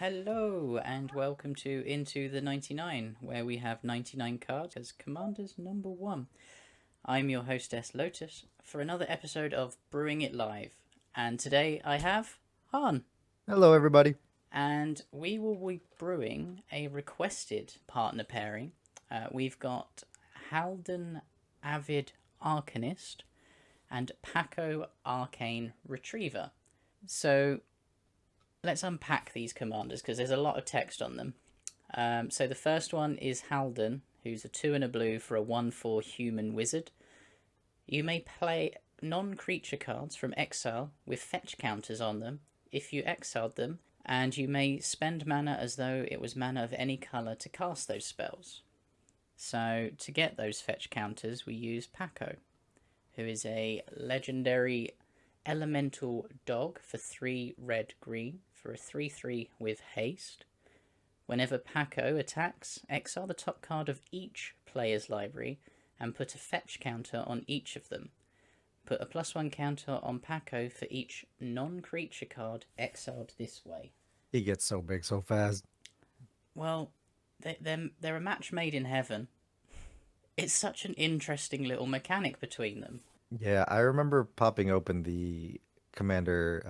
Hello and welcome to Into the 99, where we have 99 cards as Commanders number 1. I'm your hostess Lotus for another episode of Brewing It Live, and today I have Han, Hello, everybody. and we will be brewing a requested partner pairing. We've got Haldan Avid Arcanist and Pako Arcane Retriever. So let's unpack these commanders because there's a lot of text on them. So the first one is Haldan, who's a 2 and a blue for a 1/4 human wizard. You may play non-creature cards from exile with fetch counters on them if you exiled them, and you may spend mana as though it was mana of any colour to cast those spells. So to get those fetch counters, we use Pako, who is a legendary elemental dog for 3 red green for a 3/3 with haste. Whenever Pako attacks, exile the top card of each player's library and put a fetch counter on each of them. Put a +1 counter on Pako for each non-creature card exiled this way. He gets so big so fast. Well, they're a match made in heaven. It's such an interesting little mechanic between them. Yeah, I remember popping open the Commander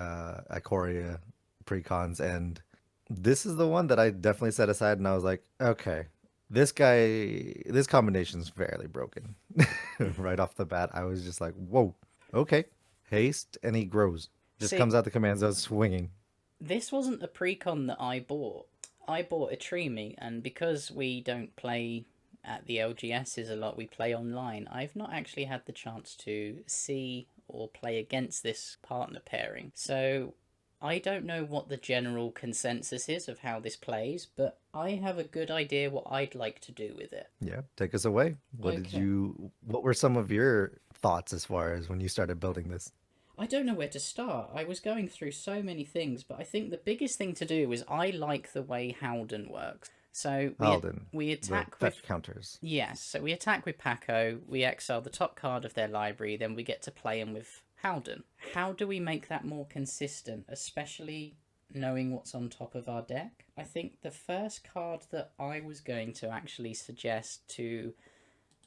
Ikoria precons, and this is the one that I definitely set aside, and I was like, okay, this combination's fairly broken. Right off the bat, I was just like, whoa, okay. Haste, and he grows. Just See, comes out the command zone swinging. this wasn't a precon that I bought. I bought a Trickery, and because we don't play at the LGSs a lot, we play online. I've not actually had the chance to see or play against this partner pairing. So I don't know what the general consensus is of how this plays, but I have a good idea what I'd like to do with it. Yeah, take us away. Okay. What were some of your thoughts as far as when you started building this? I don't know where to start. I was going through so many things, but I think the biggest thing to do is I like the way Haldan works. So Alden, we the attack with fetch counters. yes, so we attack with Pako, we exile the top card of their library, then we get to play them with Haldan. How do we make that more consistent, especially knowing what's on top of our deck? I think the first card that I was going to actually suggest to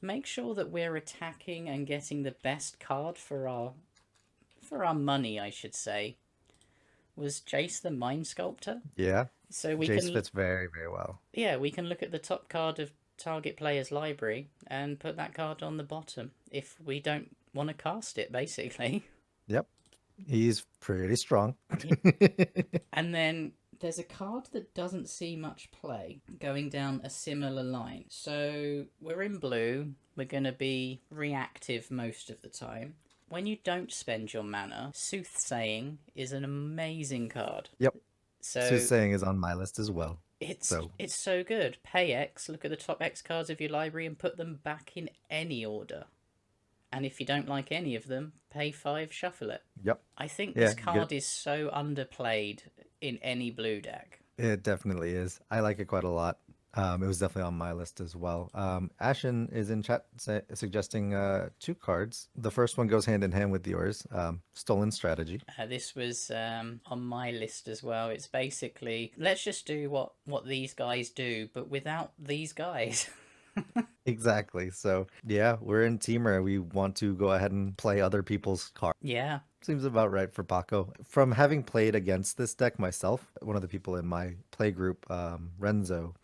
make sure that we're attacking and getting the best card for our money, I should say, was Jace the Mind Sculptor. Yeah, So we Jace can, fits very, very well. yeah, we can look at the top card of target player's library and put that card on the bottom if we don't want to cast it, basically. Yep, he's pretty strong. And then there's a card that doesn't see much play going down a similar line. So we're in blue, we're going to be reactive most of the time. When you don't spend your mana, Soothsaying is an amazing card. Yep, So Soothsaying is on my list as well. it's So, it's so good. Pay X, look at the top X cards of your library and put them back in any order. And if you don't like any of them, pay 5, shuffle it. yep, I think yeah, this card is so underplayed in any blue deck. it definitely is. I like it quite a lot. It was definitely on my list as well. Ashen is in chat suggesting 2 cards. The first one goes hand in hand with yours. Stolen Strategy. This was on my list as well. It's basically let's just do what these guys do, but without these guys. Exactly. So, yeah, we're in Teamer. We want to go ahead and play other people's cards. Yeah, Seems about right for Pako. From having played against this deck myself, one of the people in my play group, Renzo,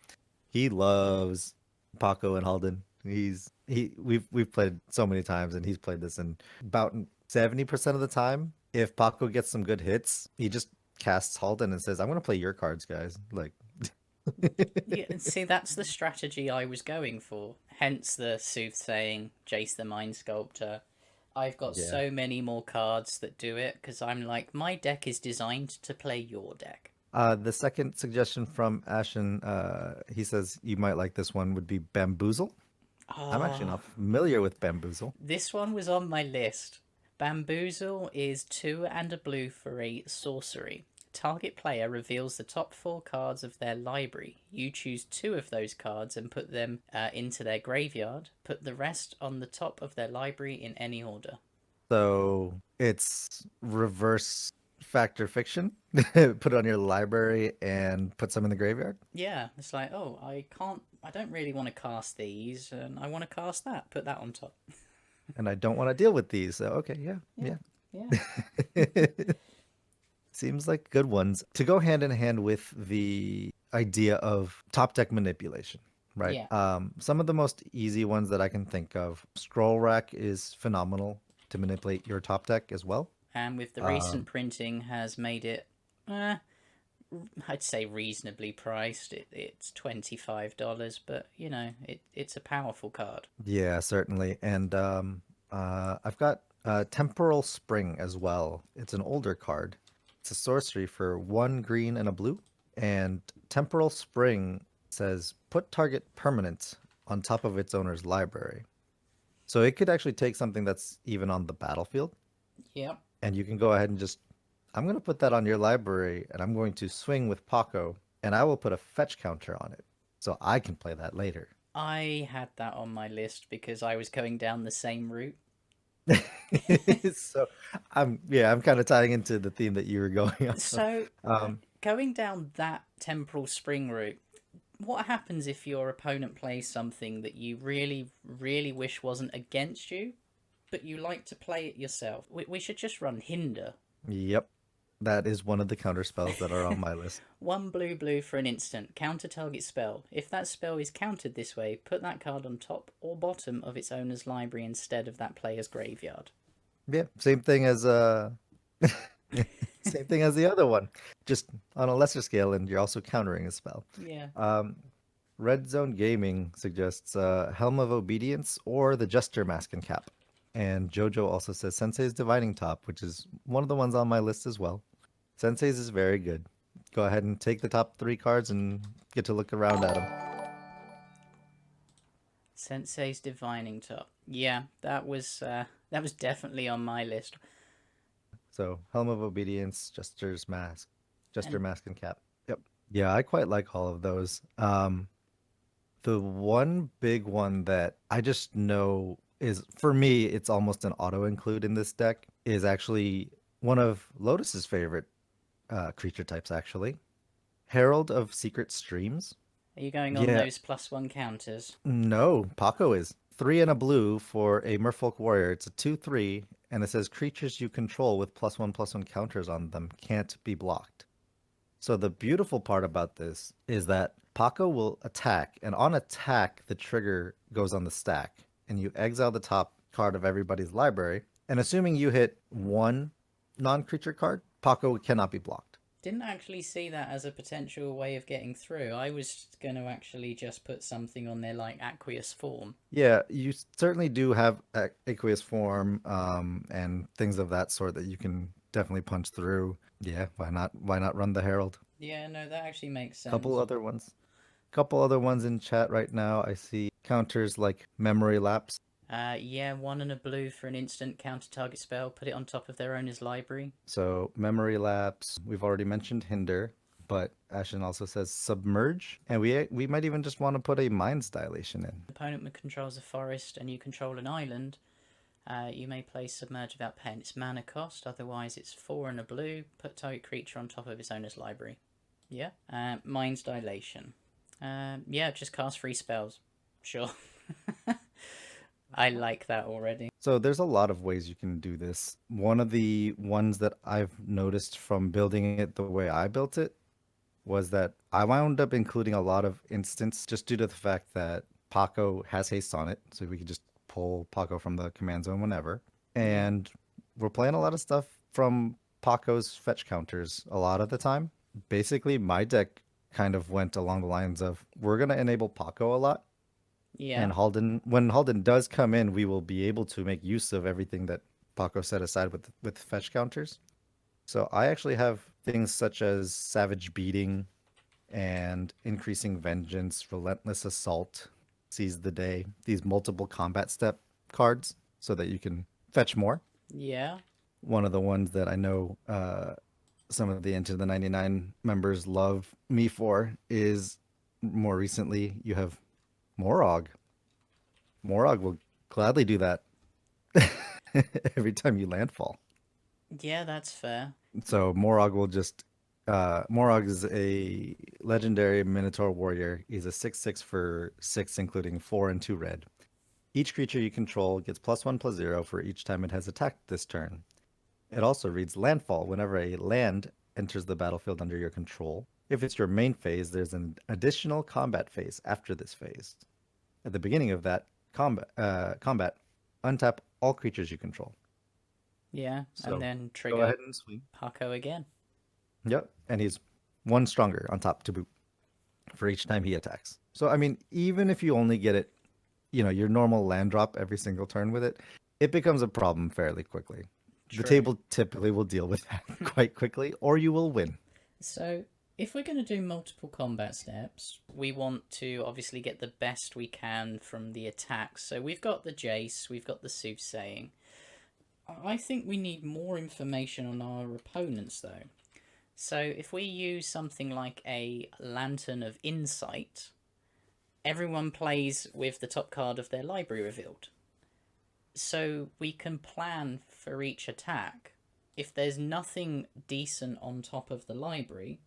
he loves Pako and Haldan. We've played so many times, and he's played this, and about 70% of the time, if Pako gets some good hits, he just casts Haldan and says, "I'm gonna play your cards, guys." Like, yeah. See, that's the strategy I was going for. Hence the Soothsaying, Jace the Mind Sculptor. I've got yeah. so many more cards that do it because I'm like, my deck is designed to play your deck. The second suggestion from Ashen, he says you might like this one would be Bamboozle. I'm actually Ah, not familiar with Bamboozle. this one was on my list. Bamboozle is 2 and a blue for a sorcery. Target player reveals the top 4 cards of their library. You choose 2 of those cards and put them into their graveyard. Put the rest on the top of their library in any order. So it's reverse Factor fiction, put it on your library and put some in the graveyard. Yeah, it's like, oh, I don't really want to cast these, and I want to cast that. Put that on top. And I don't want to deal with these. So, okay, Yeah, yeah, yeah. Seems like good ones to go hand in hand with the idea of top deck manipulation, right? yeah. Some of the most easy ones that I can think of, Scroll Rack is phenomenal to manipulate your top deck as well. And with the recent Um, printing, has made it, I'd say reasonably priced. It's $25, but it's a powerful card. yeah, certainly. And I've got Temporal Spring as well. It's an older card. It's a sorcery for 1 green and a blue. And Temporal Spring says put target permanent on top of its owner's library. So it could actually take something that's even on the battlefield, Yep. and you can go ahead and just, I'm going to put that on your library, and I'm going to swing with Pako, and I will put a fetch counter on it, so I can play that later. I had that on my list because I was going down the same route. So I'm kind of tying into the theme that you were going on. So, So, um, going down that temporal spring route, what happens if your opponent plays something that you really, really wish wasn't against you, but you like to play it yourself? We should just run Hinder. yep, that is one of the counter spells that are on my list. One blue blue for an instant. Counter target spell. If that spell is countered this way, put that card on top or bottom of its owner's library instead of that player's graveyard. Yeah, same thing as same thing as the other one, just on a lesser scale, and you're also countering a spell. Yeah. Um, Red Zone Gaming suggests Helm of Obedience or the Jester Mask and Cap. And Jojo also says Sensei's Divining Top, which is one of the ones on my list as well. Sensei's is very good. Go ahead and take the top 3 cards and get to look around at them. Sensei's Divining Top. Yeah, that was definitely on my list. So Helm of Obedience, Jester And Mask and Cap. Yep. Yeah, I quite like all of those. The one big one that I just know is, for me, it's almost an auto include in this deck, is actually one of Lotus's favorite creature types, actually. Herald of Secret Streams. are you going on Yeah, those +1 counters? no, Paco is. 3 and a blue for a Merfolk Warrior. It's a 2/3, and it says creatures you control with +1/+1 counters on them can't be blocked. So the beautiful part about this is that Paco will attack, and on attack, the trigger goes on the stack, and you exile the top card of everybody's library. And assuming you hit one non-creature card, Paco cannot be blocked. Didn't actually see that as a potential way of getting through. I was going to actually just put something on there like Aqueous Form. Yeah, you certainly do have aqueous form and things of that sort that you can definitely punch through. Yeah, why not? Why not run the Herald? Yeah, no, that actually makes Couple sense. other ones. Couple other ones in chat right now. I see counters like Memory Lapse. Yeah, one and a blue for an instant counter target spell. Put it on top of their owner's library. So Memory Lapse, we've already mentioned Hinder, but Ashen also says Submerge, and we might even just want to put a Mind's Dilation in. Opponent controls a forest and you control an island. You may play Submerge without paying its mana cost. Otherwise, it's 4 and a blue. Put target creature on top of its owner's library. Yeah. Mind's Dilation. Yeah, just cast 3 spells. Sure. I like that already. So there's a lot of ways you can do this. One of the ones that I've noticed from building it the way I built it was that I wound up including a lot of instants just due to the fact that Paco has haste on it, so we could just pull Paco from the command zone whenever. Yeah. And we're playing a lot of stuff from Paco's fetch counters a lot of the time. Basically, my deck kind of went along the lines of we're gonna enable Paco a lot, Yeah. and Haldan, when Haldan does come in, we will be able to make use of everything that Paco set aside with fetch counters. So I actually have things such as Savage Beating and Increasing Vengeance, Relentless Assault, Seize the Day, these multiple combat step cards so that you can fetch more. Yeah. One of the ones that I know some of the Into the 99 members love me for is, more recently, you have Morog. Morog will gladly do that every time you landfall. Yeah, that's fair. So Morog will just Morog is a legendary Minotaur warrior. He's a 6/6 for 6, including 4 and 2 red. Each creature you control gets +1/+0 for each time it has attacked this turn. It also reads landfall whenever a land enters the battlefield under your control. If it's your main phase, there's an additional combat phase after this phase. At the beginning of that combat, untap all creatures you control. Yeah, and So then go trigger ahead and swing. Pako again. Yep, and he's 1 stronger on top to boot for each time he attacks. So I mean, even if you only get it, your normal land drop every single turn with it, it becomes a problem fairly quickly. The True. table typically will deal with that quite quickly, or you will win. So, if we're going to do multiple combat steps, we want to obviously get the best we can from the attacks. So, we've got the Jace, we've got the Soothsaying. I think we need more information on our opponents, though. So, if we use something like a Lantern of Insight, everyone plays with the top card of their library revealed. So, we can plan for each attack. If there's nothing decent on top of the library,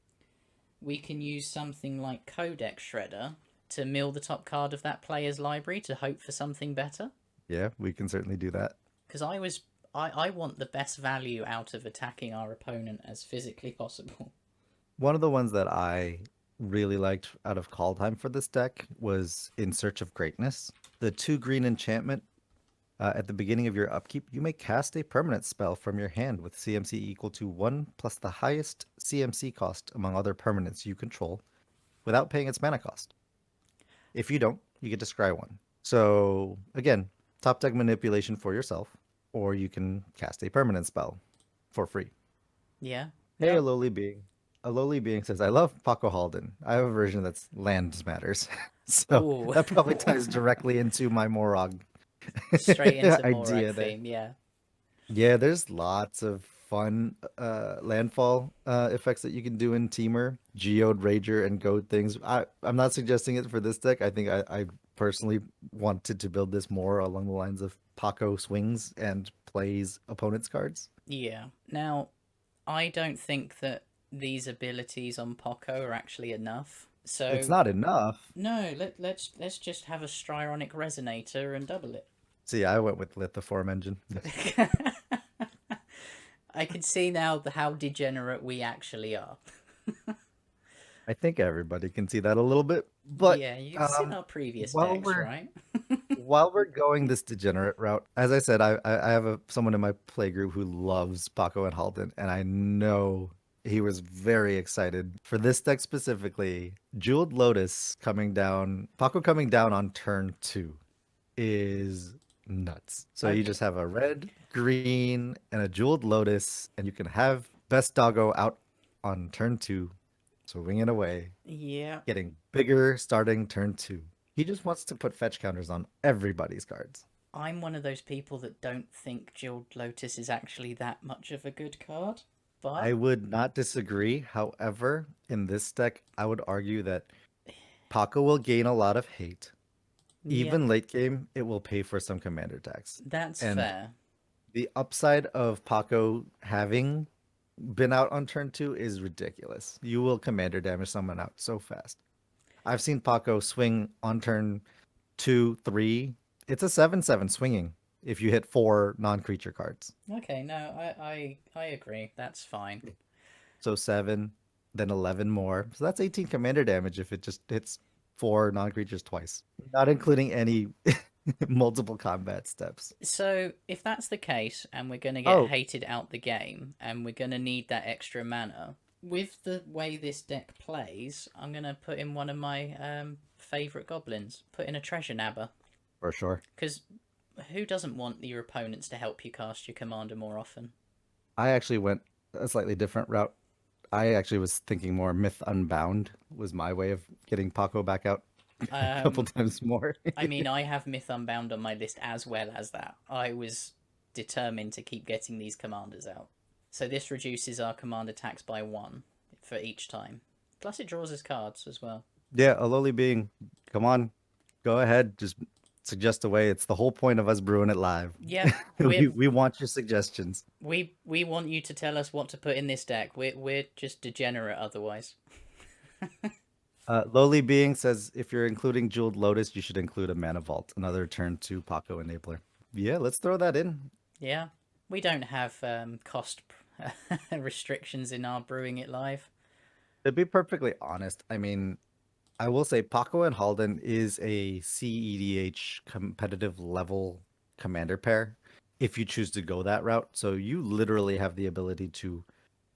we can use something like Codex Shredder to mill the top card of that player's library to hope for something better. Yeah, we can certainly do that. Because I want the best value out of attacking our opponent as physically possible. One of the ones that I really liked out of call time for this deck was In Search of Greatness. The 2 green enchantment. At the beginning of your upkeep, you may cast a permanent spell from your hand with CMC equal to 1 plus the highest CMC cost among other permanents you control without paying its mana cost. If you don't, you get to scry 1. So, again, top deck manipulation for yourself, or you can cast a permanent spell for free. Yeah. Hey, No. a lowly being. A lowly being says, I love Pako Haldan. I have a version that's land matters. So Ooh. that probably ties directly into my Morog Straight into Morag idea there. theme, yeah. Yeah, there's lots of fun landfall effects that you can do in Teamer, Geode, Rager, and Goad things. I'm not suggesting it for this deck. I think I personally wanted to build this more along the lines of Paco swings and plays opponent's cards. Yeah. Now, I don't think that these abilities on Poco are actually enough. It's So not enough. no, let's just have a Stryonic Resonator and double it. See, I went with Lithoform Engine. I can see now how degenerate we actually are. I think everybody can see that a little bit. But Yeah, you've seen our previous while decks, we're right? while we're going this degenerate route, as I said, I have someone in my play group who loves Paco and Haldan, and I know he was very excited for this deck specifically. Jeweled Lotus coming down, Paco coming down on turn 2 is nuts. So you Okay. just have a red, green, and a Jeweled Lotus, and you can have Best Doggo out on turn 2, swinging away, Yeah, getting bigger starting turn 2. He just wants to put fetch counters on everybody's cards. I'm one of those people that don't think Jeweled Lotus is actually that much of a good card, I but would not disagree. However, in this deck, I would argue that Paco will gain a lot of hate. yeah, Even late game, it will pay for some commander tax. that's And fair. the upside of Paco having been out on turn 2 is ridiculous. You will commander damage someone out so fast. I've seen Paco swing on turn 2, 3. It's a 7/7 swinging if you hit 4 non-creature cards. Okay, no, I agree. That's fine. So 7, then 11 more. So that's 18 commander damage if it just hits 4 non-creatures twice, not including any multiple combat steps. So if that's the case, and we're gonna get Oh, hated out the game, and we're gonna need that extra mana, with the way this deck plays, I'm gonna put in one of my favorite goblins. Put in a treasure nabber, for sure. because who doesn't want your opponents to help you cast your commander more often? I actually went a slightly different route. I actually was thinking more Myth Unbound was my way of getting Paco back out a couple Um, times more. I mean, I have Myth Unbound on my list as well as that. I was determined to keep getting these commanders out. So this reduces our command attacks by 1 for each time. Plus it draws us cards as well. Yeah, a lowly being. Come on, go ahead. Just suggest away. It's the whole point of us brewing it live. Yeah, We want your suggestions. we want you to tell us what to put in this deck. We're just degenerate otherwise. Lowly Being says if you're including Jeweled Lotus, you should include a Mana Vault, another turn 2 Pako enabler. Yeah, let's throw that in. Yeah, we don't have cost restrictions in our brewing it live. To be perfectly honest, I mean, I will say Pako and Haldan is a CEDH competitive level commander pair if you choose to go that route. So you literally have the ability to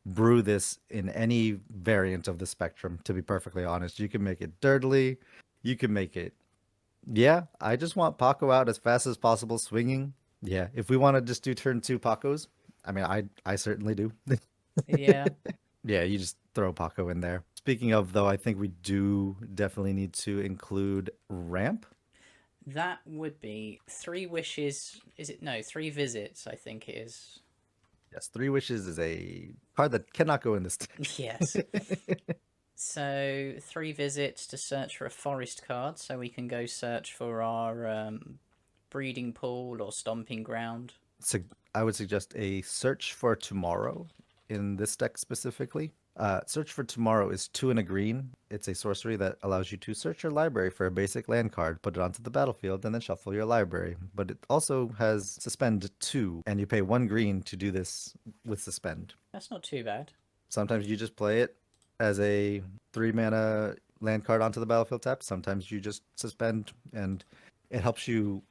brew this in any variant of the spectrum, to be perfectly honest. You can make it dirtily, you can make it. Yeah, I just want Pako out as fast as possible swinging. Yeah, if we want to just do turn 2 Pakos, I mean, I certainly do. Yeah, Yeah, you just throw Pako in there. Speaking of, though, I think we do definitely need to include ramp. that would be 3 wishes. Is it no 3 visits? I think it is. Yes, 3 Wishes is a card that cannot go in this deck. Yes. So 3 visits to search for a forest card, so we can go search for our breeding pool or stomping ground. So I would suggest a Search for Tomorrow in this deck specifically. Search for Tomorrow is 2 and a green. It's a sorcery that allows you to search your library for a basic land card, put it onto the battlefield, and then shuffle your library. But it also has Suspend 2, and you pay 1 green to do this with Suspend. That's not too bad. Sometimes you just play it as a 3 mana land card onto the battlefield tap. Sometimes you just suspend, and it helps you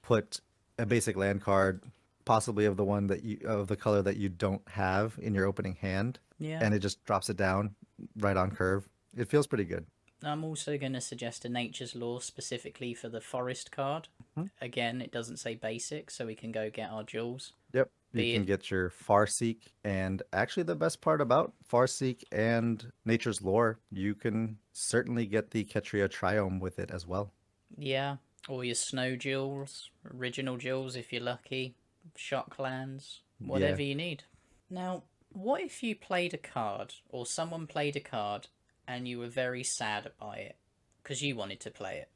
put a basic land card, possibly of the color that you don't have in your opening hand, Yeah. and it just drops it down right on curve. It feels pretty good. I'm also going to suggest a Nature's Law specifically for the forest card. Mhm. Again, it doesn't say basic, so we can go get our jewels. Yep. Be You can it- get your Farseek, and actually the best part about Farseek and Nature's Lore, you can certainly get the Ketria Triome with it as well. Yeah. Or your snow jewels, original jewels if you're lucky, shocklands, whatever you need. Now, what if you played a card, or someone played a card, and you were very sad by it because you wanted to play it,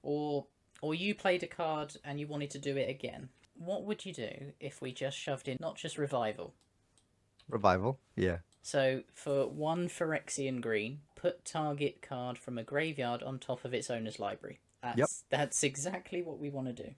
or you played a card and you wanted to do it again? What would you do if we just shoved in not just revival? Revival, yeah. So for 1 Phyrexian green, put target card from a graveyard on top of its owner's library. That's exactly what we want to do.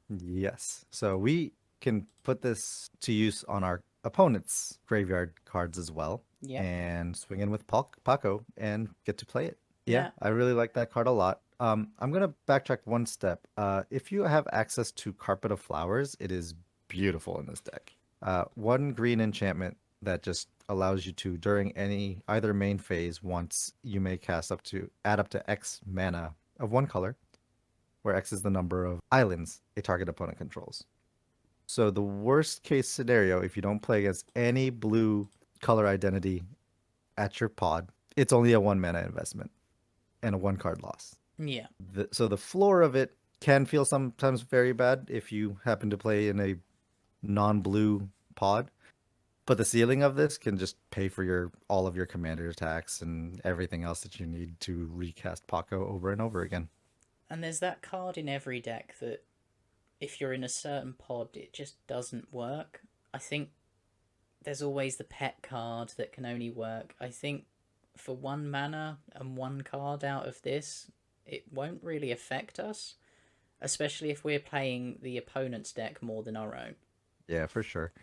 Yes. So we can put this to use on our opponent's graveyard cards as well. Yeah. And swing in with Pako and get to play it. Yeah, Yeah. I really like that card a lot. I'm going to backtrack one step. If you have access to Carpet of Flowers, it is beautiful in this deck. 1 green enchantment that just allows you to, during either main phase, once you may add up to X mana of 1 color, where X is the number of islands a target opponent controls. So the worst case scenario, if you don't play against any blue color identity at your pod, it's only a 1 mana investment and a 1 card loss. Yeah. So the floor of it can feel sometimes very bad if you happen to play in a non-blue pod, but the ceiling of this can just pay for all of your commander attacks and everything else that you need to recast Pako over and over again. And there's that card in every deck that if you're in a certain pod, it just doesn't work. I think there's always the pet card that can only work. I think for 1 mana and 1 card out of this, it won't really affect us, especially if we're playing the opponent's deck more than our own. Yeah, for sure.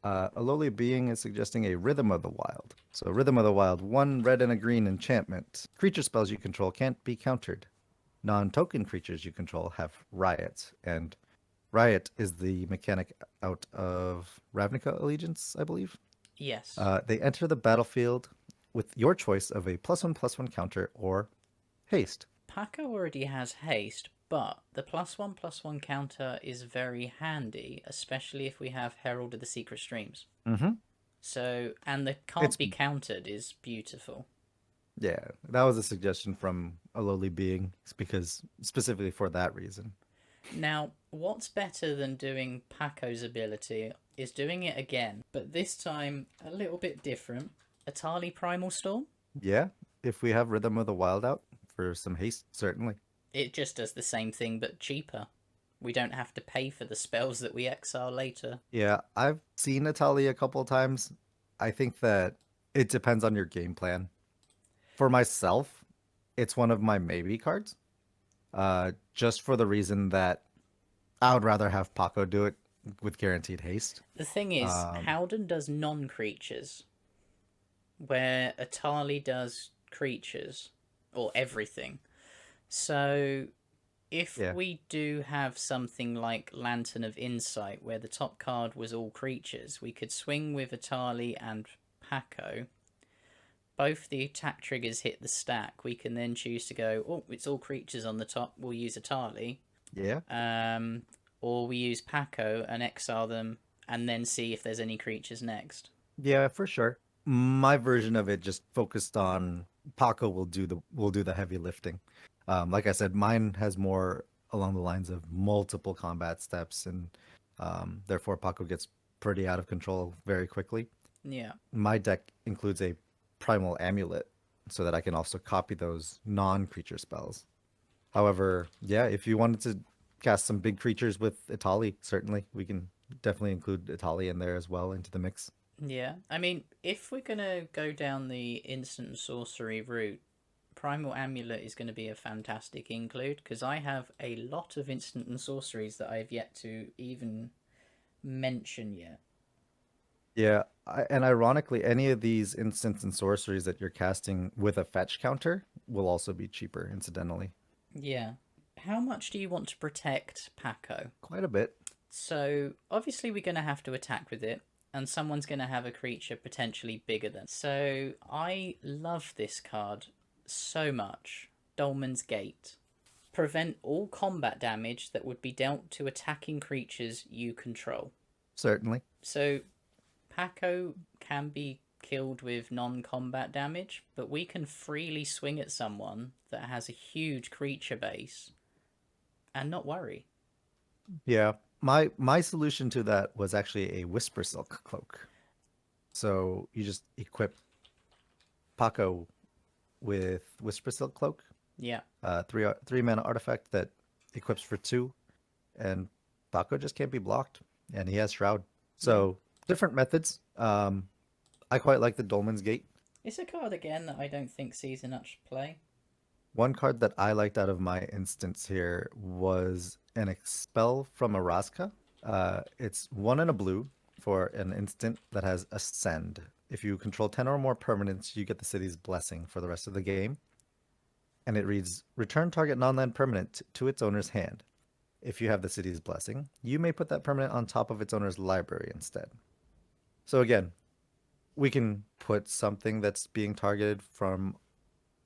A Lowly Being is suggesting a Rhythm of the Wild. So Rhythm of the Wild, 1 red and a green enchantment. Creature spells you control can't be countered. Non-token creatures you control have Riot, and Riot is the mechanic out of Ravnica Allegiance, I believe. Yes. They enter the battlefield with your choice of a +1/+1 counter or haste. Pako already has haste, but the +1/+1 counter is very handy, especially if we have Herald of the Secret Streams. Mm-hmm. So, and the can't be countered is beautiful. Yeah, that was a suggestion from A Lowly Being, because specifically for that reason. Now, what's better than doing Pako's ability is doing it again, but this time a little bit different. Atali Primal Storm? Yeah, if we have Rhythm of the Wild out for some haste, certainly. It just does the same thing but cheaper. We don't have to pay for the spells that we exile later. Yeah, I've seen Atali a couple times. I think that it depends on your game plan. For myself, it's one of my maybe cards. Just for the reason that I would rather have Pako do it with guaranteed haste. The thing is, Um, Haldan does non-creatures, where Atali does creatures, or everything. So if yeah, we do have something like Lantern of Insight, where the top card was all creatures, we could swing with Atali and Pako. Both the attack triggers hit the stack. We can then choose to go, oh, it's all creatures on the top. We'll use Atali. yeah, Um, or we use Pako and exile them, and then see if there's any creatures next. yeah, for sure. My version of it just focused on Pako will do the heavy lifting. Like I said, mine has more along the lines of multiple combat steps, and therefore Pako gets pretty out of control very quickly. Yeah, My deck includes a primal amulet so that I can also copy those non-creature spells. However, yeah, if you wanted to cast some big creatures with Itali, certainly we can definitely include Itali in there as well into the mix. yeah. I mean, if we're gonna go down the instant and sorcery route, Primal Amulet is going to be a fantastic include because I have a lot of instant and sorceries that I've yet to even mention yet. Yeah, and ironically, any of these instants and sorceries that you're casting with a fetch counter will also be cheaper, incidentally. Yeah. How much do you want to protect Pako? Quite a bit. So, obviously, we're going to have to attack with it, and someone's going to have a creature potentially bigger than. So, I love this card so much. Dolmen's Gate. Prevent all combat damage that would be dealt to attacking creatures you control. Certainly. So, Pako can be killed with non-combat damage, but we can freely swing at someone that has a huge creature base and not worry. Yeah. My solution to that was actually a Whisper Silk cloak. So you just equip Paco with Whisper Silk cloak, Yeah, three mana artifact that equips for two, and Paco just can't be blocked, and he has Shroud. yeah. So different methods. I quite like the Dolmen's Gate. It's a card again that I don't think sees much play. One card that I liked out of my instance here was an expel from Araska. It's one and a blue for an instant that has Ascend. If you control 10 or more permanents, you get the city's blessing for the rest of the game. And it reads, return target non-land permanent to its owner's hand. If you have the city's blessing, you may put that permanent on top of its owner's library instead. So again, we can put something that's being targeted from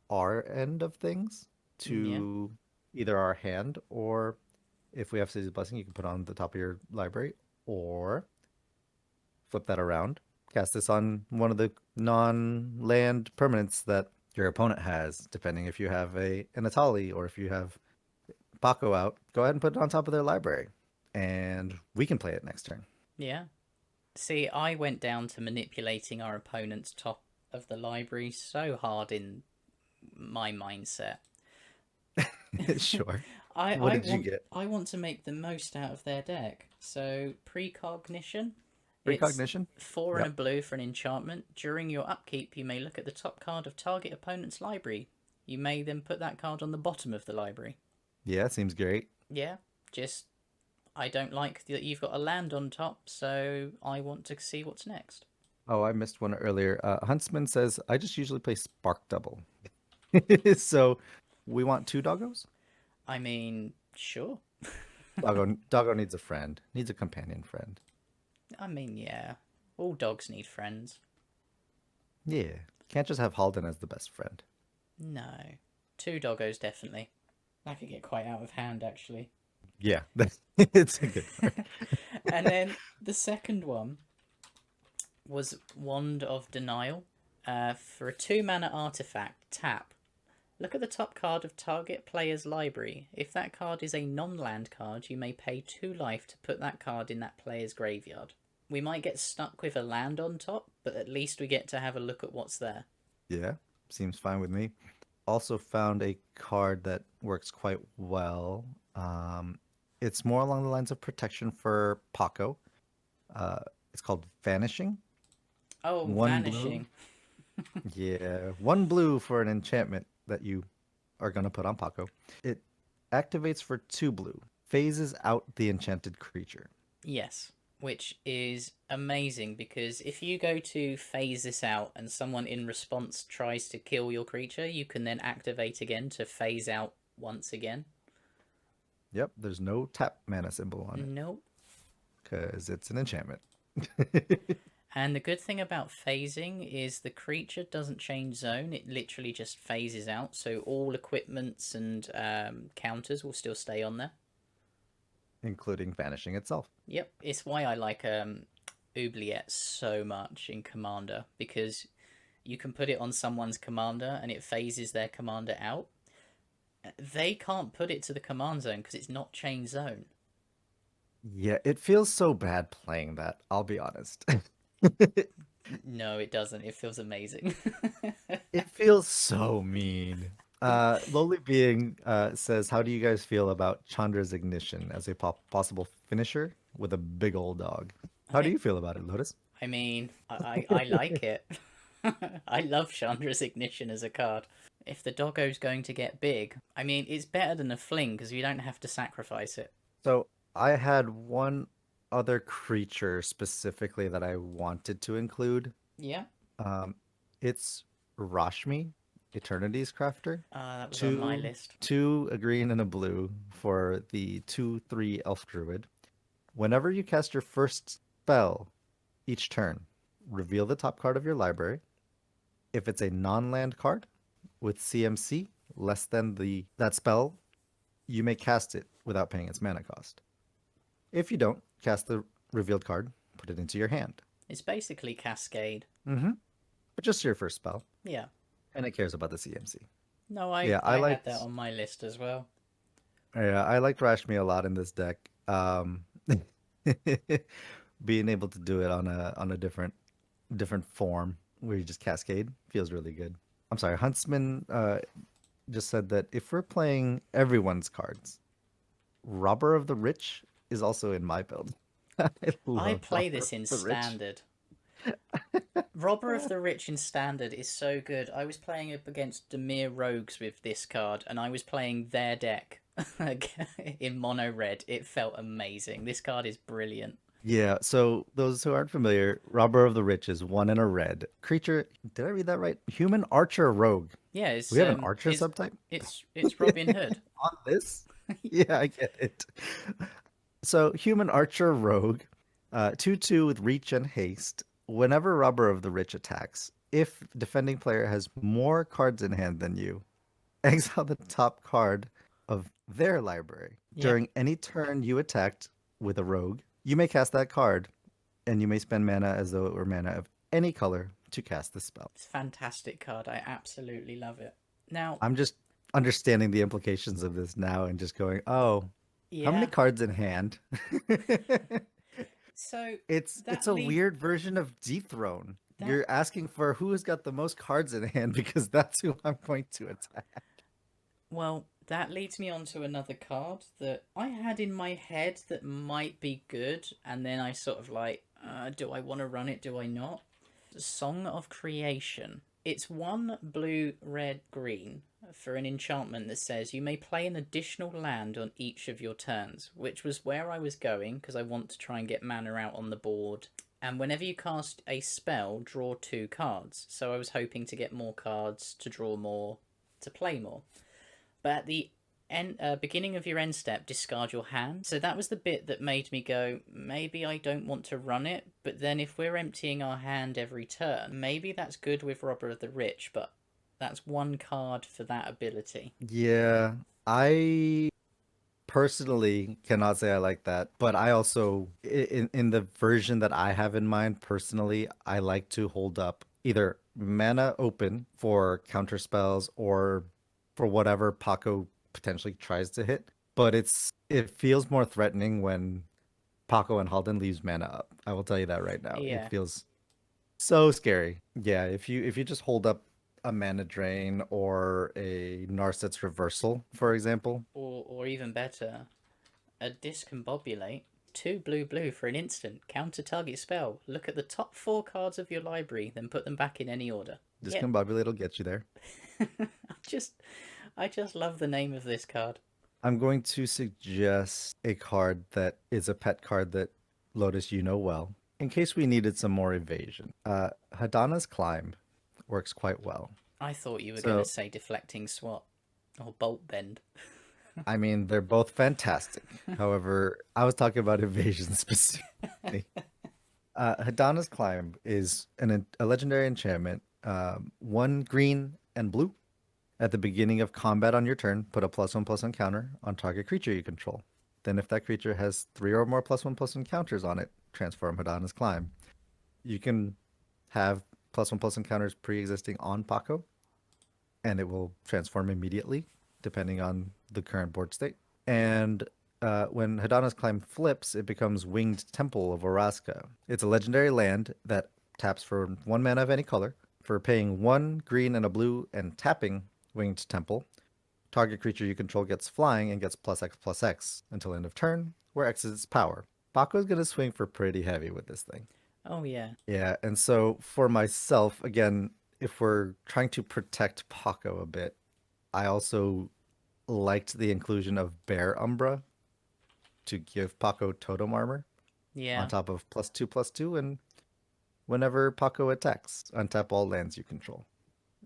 our end of things Yeah, to either our hand, or if we have City's Blessing, you can put it on the top of your library, or flip that around. Cast this on one of the non-land permanents that your opponent has, depending if you have an Atali or if you have Pako out. Go ahead and put it on top of their library, and we can play it next turn. yeah. See, I went down to manipulating our opponent's top of the library so hard in my mindset. Sure. I, What I did you want get? I want to make the most out of their deck. So precognition. It's Precognition? four and a Yep. blue for an enchantment. During your upkeep, you may look at the top card of target opponent's library. You may then put that card on the bottom of the library. Yeah, seems great. Yeah, just I don't like that you've got a land on top, so I want to see what's next. Oh, I missed one earlier. Huntsman says, I just usually play Spark Double. So we want two doggos? I mean, sure. Doggo needs a friend, needs a companion friend. I mean, yeah. All dogs need friends. Yeah. Can't just have Haldan as the best friend. No. Two doggos, definitely. That could get quite out of hand, actually. Yeah, it's a good part. And then the second one was Wand of Denial. For a 2 mana artifact, tap. Look at the top card of target player's library. If that card is a non-land card, you may pay 2 life to put that card in that player's graveyard. We might get stuck with a land on top, but at least we get to have a look at what's there. Yeah, seems fine with me. also found a card that works quite well. It's more along the lines of protection for Pako. Uh, it's called Vanishing. Oh, One blue. vanishing. Yeah, one blue for an enchantment that you are going to put on Pako. It activates for 2 blue, phases out the enchanted creature. Yes, which is amazing because if you go to phase this out and someone in response tries to kill your creature, you can then activate again to phase out once again. Yep, there's no tap mana symbol on it Nope. because it's an enchantment. And the good thing about phasing is the creature doesn't change zone, it literally just phases out, so all equipments and counters will still stay on there. Including Vanishing itself. Yep, it's why I like Oubliette so much in Commander, because you can put it on someone's commander and it phases their commander out. They can't put it to the command zone because it's not chain zone. Yeah, it feels so bad playing that, I'll be honest. No, it doesn't. It feels amazing. It feels so mean. Lowly Being says, how do you guys feel about Chandra's Ignition as a possible finisher with a big old dog? How do I, you feel about it, Lotus? I mean, I like it. I love Chandra's Ignition as a card. If the doggo's going to get big, I mean, it's better than a fling because you don't have to sacrifice it. So I had one other creature specifically that I wanted to include. Yeah, Um, it's Rashmi, Eternity's Crafter. that was on my Two, list. two, a green and a blue for the 2/3 Elf Druid. Whenever you cast your first spell each turn, reveal the top card of your library. If it's a non-land card with CMC less than that spell, you may cast it without paying its mana cost. If you don't, cast the revealed card, put it into your hand. It's basically Cascade. Mm-hmm. But just your first spell, Yeah. and it cares about the CMC. No, Yeah, I had that on my list as well. Yeah, I liked Rashmi a lot in this deck. Being able to do it on a different form where you just cascade feels really good. I'm sorry, Huntsman just said that if we're playing everyone's cards, Robber of the Rich is also in my build. I I love play Robber this in of the Rich. Standard. Robber of the Rich in Standard is so good. I was playing up against Demir Rogues with this card, and I was playing their deck in mono red. It felt amazing. This card is brilliant. Yeah, so those who aren't familiar, Robber of the Rich is 1 in a red. Creature, did I read that right? Human Archer Rogue. Yeah, We have an Archer subtype? it's Robin Hood. On this? Yeah, I get it. So, Human Archer Rogue, 2/2 with Reach and Haste. Whenever Robber of the Rich attacks, if defending player has more cards in hand than you, exile the top card of their library. Yeah, During any turn you attacked with a rogue, you may cast that card, and you may spend mana as though it were mana of any color to cast the spell. it's a fantastic card. I absolutely love it. Now, I'm just understanding the implications of this now and just going, oh, how many yeah. cards in hand? So It's that a lead weird version of Dethrone. that You're asking for who has got the most cards in hand because that's who I'm going to attack. well, that leads me on to another card that I had in my head that might be good, and then I sort of like, do I want to run it? Do I not? Song of Creation. It's 1 blue, red, green for an enchantment that says you may play an additional land on each of your turns, which was where I was going because I want to try and get mana out on the board. And whenever you cast a spell, draw 2 cards. So I was hoping to get more cards, to draw more, to play more. But at the beginning of your end step, discard your hand. So that was the bit that made me go, maybe I don't want to run it. But then if we're emptying our hand every turn, maybe that's good with Robber of the Rich, but that's 1 card for that ability. Yeah, I personally cannot say I like that, but I also in the version that I have in mind personally, I like to hold up either mana open for counter spells or for whatever Paco potentially tries to hit. But it feels more threatening when Paco and Haldan leaves mana up. I will tell you that right now. It Yeah. feels so scary. Yeah, if you just hold up a mana drain or a Narset's reversal, for example. Or even better, a discombobulate. 2 blue for an instant. Counter target spell. Look at the top 4 cards of your library, then put them back in any order. Yep. Discombobulate will get you there. just I just love the name of this card. I'm going to suggest a card that is a pet card that Lotus you know well, in case we needed some more evasion. Hadana's Climb works quite well. I thought you were So, going to say deflecting swat or bolt bend. I mean, they're both fantastic. However, I was talking about evasion specifically. Hadana's Climb is a legendary enchantment, 1 green and blue. At the beginning of combat on your turn, put a +1/+1 counter on target creature you control. Then, if that creature has 3 or more +1/+1 counters on it, transform Hadana's Climb. You can have +1/+1 counters pre-existing on Pako, and it will transform immediately, depending on the current board state. And when Hadana's Climb flips, it becomes Winged Temple of Oraska. It's a legendary land that taps for 1 mana of any color. For paying 1 green and a blue and tapping Winged Temple, target creature you control gets flying and gets +X/+X until end of turn, where X is its power. Bako's going to swing for pretty heavy with this thing. Oh, yeah. Yeah, and so for myself, again, if we're trying to protect Pako a bit, I also liked the inclusion of Bear Umbra to give Pako totem armor Yeah. on top of +2/+2, and whenever Pako attacks, untap all lands you control.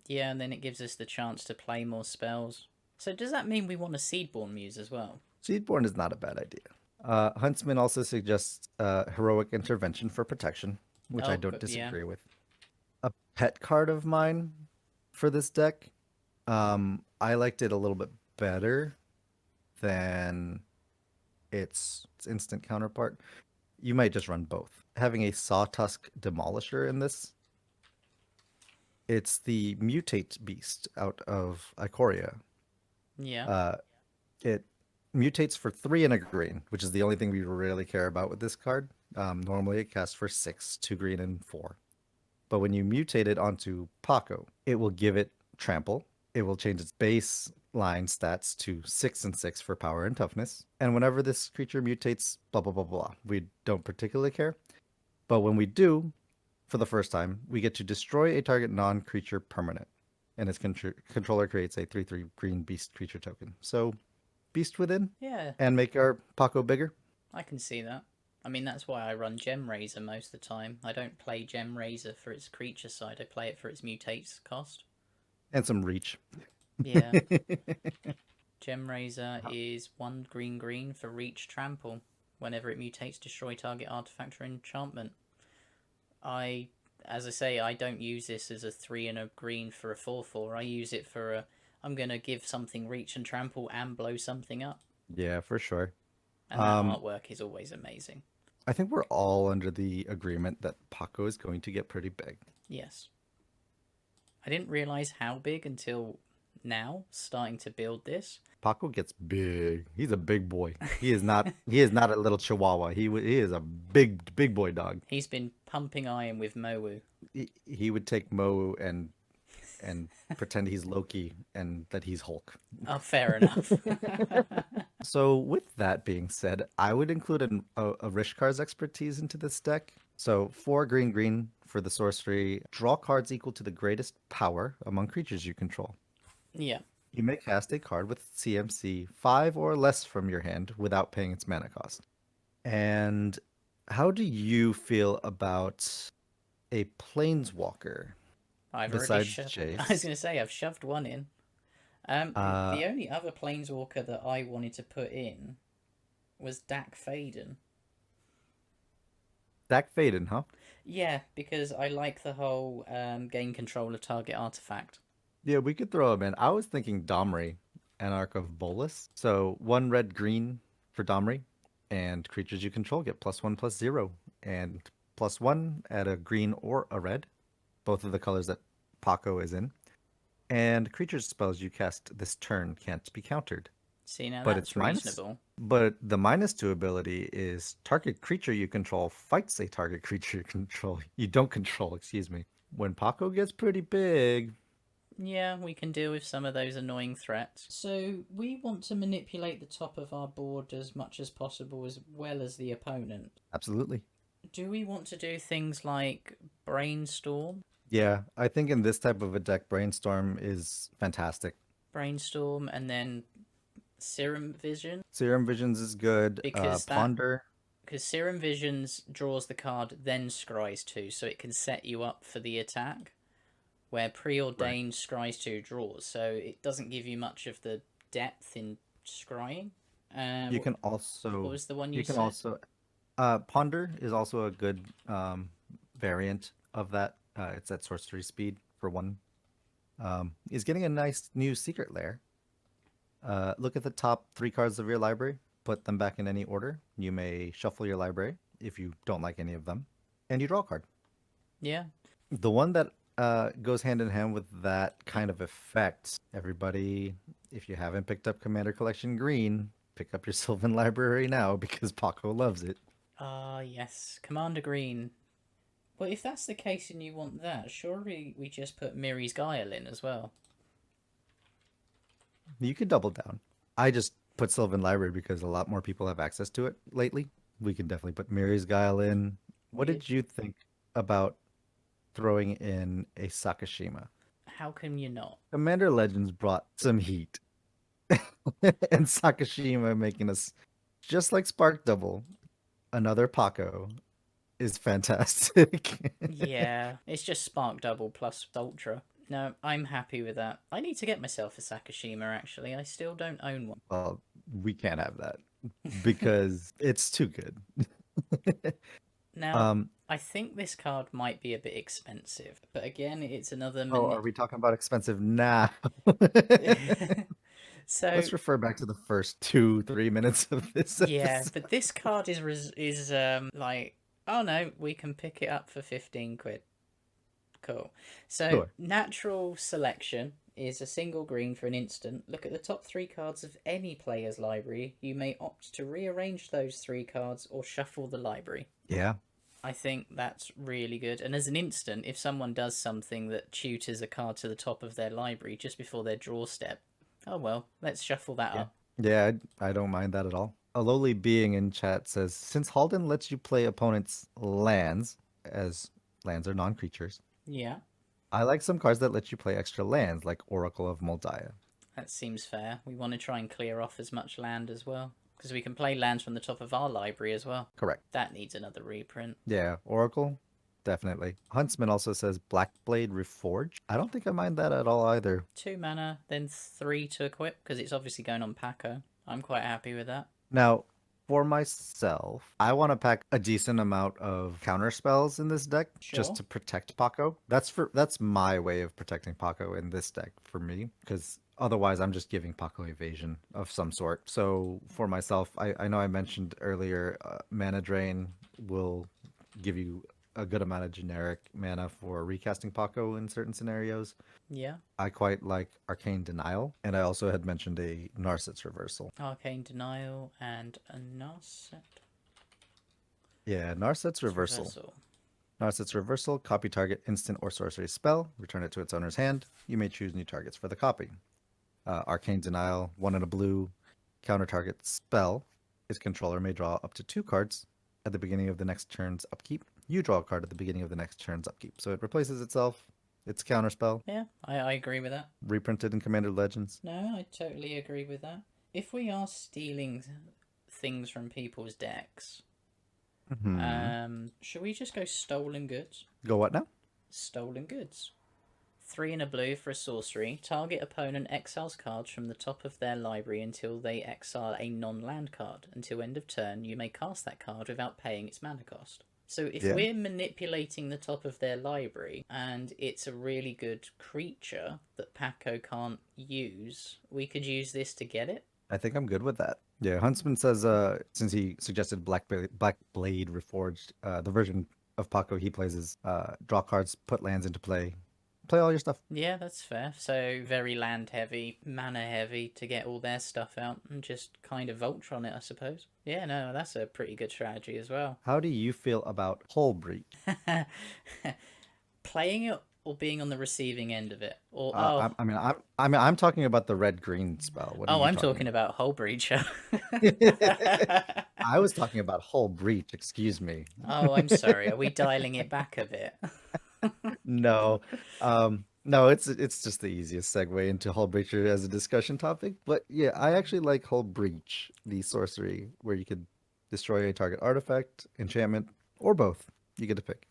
Yeah, and then it gives us the chance to play more spells. So does that mean we want a Seedborn Muse as well? Seedborn is not a bad idea. Huntsman also suggests heroic intervention for protection, which I don't disagree with. A pet card of mine for this deck, I liked it a little bit better than its instant counterpart. You might just run both. Having a Sawtusk Demolisher in this, it's the Mutate Beast out of Ikoria. Yeah. It mutates for 3 and a green, which is the only thing we really care about with this card. Normally it casts for 6, 2 green and 4. But when you mutate it onto Pako, it will give it trample. It will change its baseline stats to 6 and 6 for power and toughness. And whenever this creature mutates, blah, blah, blah, blah, we don't particularly care. But when we do, for the first time, we get to destroy a target non-creature permanent. And its controller creates a 3/3 green beast creature token. So, Beast Within, Yeah. and make our Pako bigger. I can see that. I mean, that's why I run Gem Razor most of the time. I don't play Gem Razor for its creature side. I play it for its mutates cost. And some reach. Yeah. Gem Razor is 1 green for reach trample. Whenever it mutates, destroy target artifact or enchantment. As I say, I don't use this as a 3 and a green for a 4/4. I use it for a, I'm going to give something reach and trample and blow something up. Yeah, for sure. And that artwork is always amazing. I think we're all under the agreement that Pako is going to get pretty big. Yes. I didn't realize how big until now, starting to build this. Pako gets big. He's a big boy. He is not a little chihuahua. He is a big boy dog. He's been pumping iron with Mowu. He would take Moe and pretend he's Loki and that he's Hulk. Oh, fair enough. So with that being said, I would include a Rishkar's expertise into this deck. So 4 green for the sorcery. Draw cards equal to the greatest power among creatures you control. Yeah. You may cast a card with CMC 5 or less from your hand without paying its mana cost. And how do you feel about a Planeswalker? I've Besides already shoved. Jace. I was going to say I've shoved one in. The only other Planeswalker that I wanted to put in was Dak Faden. Dak Faden, huh? Yeah, because I like the whole gain control of target artifact. Yeah, we could throw him in. I was thinking Domri, Anarch of Bolas. So 1 red-green for Domri, and creatures you control get +1/+0, and +1 at a green or a red, both of the colors that Pako is in. And creatures spells you cast this turn can't be countered. See, now But that's it's minus. reasonable. But the -2 ability is target creature you control fights a target creature you don't control, excuse me. When Pako gets pretty big, Yeah, we can deal with some of those annoying threats. So we want to manipulate the top of our board as much as possible, as well as the opponent. Absolutely. Do we want to do things like brainstorm? Yeah, I think in this type of a deck, Brainstorm is fantastic. Brainstorm and then Serum Vision? Serum Visions is good. Because that Ponder. because Serum Visions draws the card, then scries 2, so it can set you up for the attack. Where Right. Preordained scries 2 draws, so it doesn't give you much of the depth in scrying. You What can also was the one you you can said? also Ponder is also a good variant of that. It's at sorcery speed for one. Is getting a nice new secret lair. Look at the top 3 cards of your library. Put them back in any order. You may shuffle your library if you don't like any of them, and you draw a card. Yeah, The one that goes hand in hand with that kind of effect, everybody, if you haven't picked up Commander Collection Green, pick up your Sylvan Library now because Paco loves it. yes, Commander Green. Well, if that's the case and you want that, surely we just put Miri's Guile in as well. You could double down. I just put Sylvan Library because a lot more people have access to it lately. We can definitely put Miri's Guile in. What We did you think about throwing in a Sakashima? How can you not? Commander Legends brought some heat. And Sakashima making us just like Spark Double, another Paco is fantastic. Yeah, it's just Spark Double plus Ultra. No, I'm happy with that. I need to get myself a Sakashima actually. I still don't own one. Well, we can't have that because it's too good. Now, um, I think this card might be a bit expensive, but again, it's another oh, are we talking about expensive now? So Let's refer back to the first 2, 3 minutes of this yeah, episode. but this card is like, oh no, we can pick it up for 15 quid. Cool. So Sure. natural selection is a single green for an instant. Look at the top 3 cards of any player's library. You may opt to rearrange those 3 cards or shuffle the library. Yeah. I think that's really good. And as an instant, if someone does something that tutors a card to the top of their library just before their draw step, oh well, let's shuffle that Yeah. up. Yeah, I don't mind that at all. A lowly being in chat says, since Haldan lets you play opponents' lands, as lands are non-creatures, Yeah, I like some cards that let you play extra lands, like Oracle of Moldiah. that seems fair. We want to try and clear off as much land as well. Because we can play lands from the top of our library as well. Correct. That needs another reprint. Yeah, Oracle, definitely. Huntsman also says Blackblade Reforged. I don't think I mind that at all either. 2 mana, then 3 to equip, because it's obviously going on Pako. I'm quite happy with that. Now, for myself, I want to pack a decent amount of counter spells in this deck just Sure. to protect Paco. That's my way of protecting Paco in this deck for me, because otherwise I'm just giving Paco evasion of some sort. So for myself, I know I mentioned earlier, mana drain will give you a good amount of generic mana for recasting Paco in certain scenarios. Yeah. I quite like Arcane Denial, and I also had mentioned a Narset's Reversal. Arcane Denial and a Narset Yeah, Narset's Reversal. Reversal. Narset's Reversal, copy target instant or sorcery spell, return it to its owner's hand. You may choose new targets for the copy. Arcane Denial, 1 in a blue, counter target spell. Its controller may draw up to 2 cards at the beginning of the next turn's upkeep. You draw a card at the beginning of the next turn's upkeep. So it replaces itself. It's a counter spell, Yeah, I agree with that. reprinted in Commander Legends. No, I totally agree with that. If we are stealing things from people's decks, should we just go stolen goods? Go what now? Stolen goods. 3 in a blue for a sorcery. Target opponent exiles cards from the top of their library until they exile a non-land card. Until end of turn, you may cast that card without paying its mana cost. So if Yeah. we're manipulating the top of their library and it's a really good creature that Pako can't use, we could use this to get it. I think I'm good with that. Yeah, Huntsman says since he suggested Blackblade Reforged, the version of Paco he plays is draw cards, put lands into play, play all your stuff. Yeah, that's fair. So very land heavy, mana heavy to get all their stuff out and just kind of Voltron it, I suppose. Yeah, no, that's a pretty good strategy as well. How do you feel about Hull Breach? Playing it or being on the receiving end of it? Or I'm talking about the red green spell. What are oh, you I'm talking talking about Hull Breacher. about? I was talking about Hull Breach. Excuse me. Oh, I'm sorry. Are we dialing it back a bit? No, no, it's just the easiest segue into Hull Breacher as a discussion topic. But yeah, I actually like Hull Breach, the sorcery where you could destroy a target artifact, enchantment, or both. You get to pick.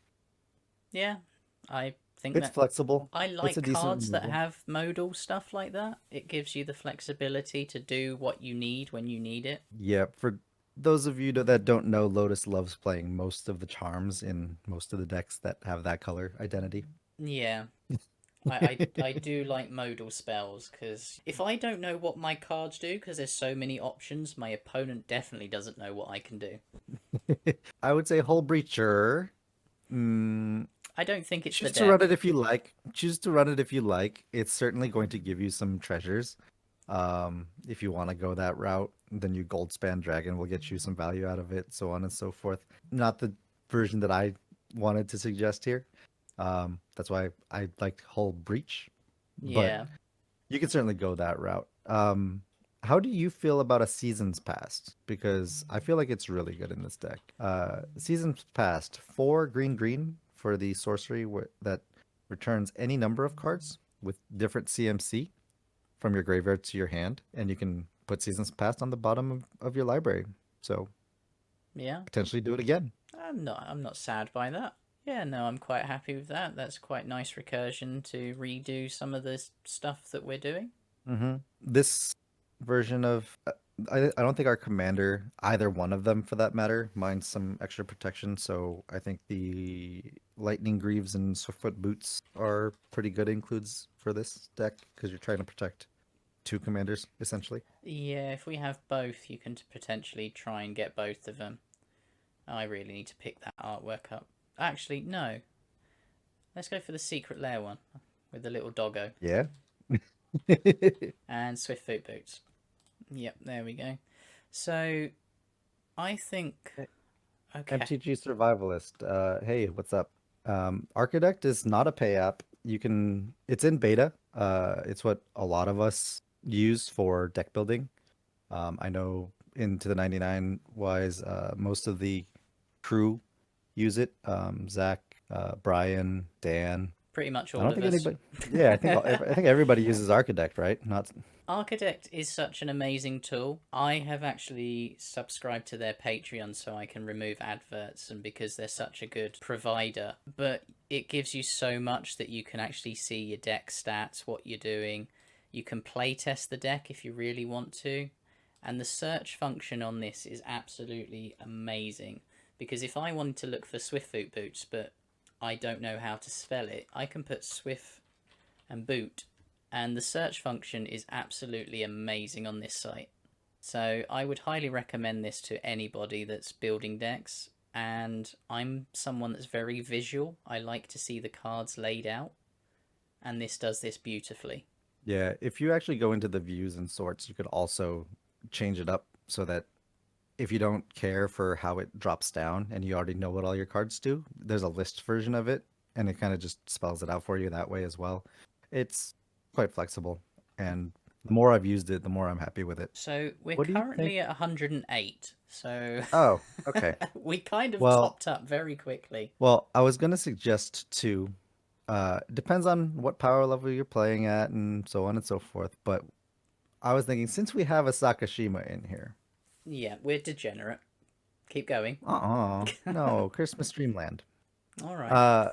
Yeah, I think It's that flexible. I It's a like decent cards that removal. have modal stuff like that. It gives you the flexibility to do what you need when you need it. Yeah, for those of you that don't know, Lotus loves playing most of the charms in most of the decks that have that color identity. Yeah, I do like modal spells because if I don't know what my cards do, because there's so many options, my opponent definitely doesn't know what I can do. I would say Hull Breacher. Mm, I don't think it's the choose to run it deck. if you like. Choose to run it if you like. It's certainly going to give you some treasures. If you want to go that route, then you Gold Span Dragon will get you some value out of it, so on and so forth. Not the version that I wanted to suggest here. That's why I liked Hull Breach, but Yeah. you can certainly go that route. How do you feel about a Seasons Past? Because I feel like it's really good in this deck. Seasons Past, 4 green for the sorcery that returns any number of cards with different CMC from your graveyard to your hand, and you can put Seasons Past on the bottom of your library. So Yeah. potentially do it again. I'm not sad by that. Yeah, no, I'm quite happy with that. That's quite nice recursion to redo some of the stuff that we're doing. This version of I don't think our commander, either one of them for that matter, minds some extra protection. So I think the Lightning Greaves and Swiftfoot Boots are pretty good includes for this deck because you're trying to protect two commanders essentially. Yeah, if we have both, you can potentially try and get both of them. I really need to pick that artwork up. Actually, no. Let's go for the Secret Lair one with the little doggo Yeah. and Swiftfoot Boots. Yep, there we go. So I think okay. MTG Survivalist. Hey, what's up? Architect is not a pay app. It's in beta. It's what a lot of us use for deck building. I know into the 99 wise, most of the crew use it. Zach, Brian, Dan. Pretty much I all don't of think us. anybody. Yeah, I think everybody uses Architect, right? Not. Architect is such an amazing tool. I have actually subscribed to their Patreon so I can remove adverts and because they're such a good provider. But it gives you so much that you can actually see your deck stats, what you're doing. You can play test the deck if you really want to. And the search function on this is absolutely amazing. Because if I wanted to look for Swiftfoot Boots, but I don't know how to spell it, I can put Swift and Boot and the search function is absolutely amazing on this site. So I would highly recommend this to anybody that's building decks. And I'm someone that's very visual. I like to see the cards laid out, and this does this beautifully. Yeah, if you actually go into the views and sorts, you could also change it up so that if you don't care for how it drops down and you already know what all your cards do, there's a list version of it and it kind of just spells it out for you that way as well. It's quite flexible, and the more I've used it, the more I'm happy with it. So we're What do you think? currently at 108. So Oh, okay. we kind of Well, topped up very quickly. I was gonna suggest too. Depends on what power level you're playing at and so on and so forth. But I was thinking since we have a Sakashima in here, Yeah, we're degenerate. Keep going. no, Christmas Dreamland. All right. Uh,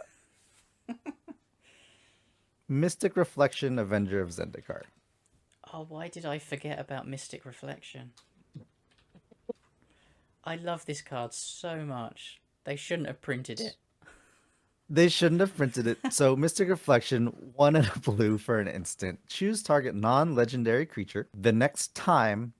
Mystic Reflection, Avenger of Zendikar. Oh, why did I forget about Mystic Reflection? I love this card so much. They shouldn't have printed it. They shouldn't have printed it. So, Mystic Reflection, 1 and a blue for an instant. Choose target non-legendary creature. The next time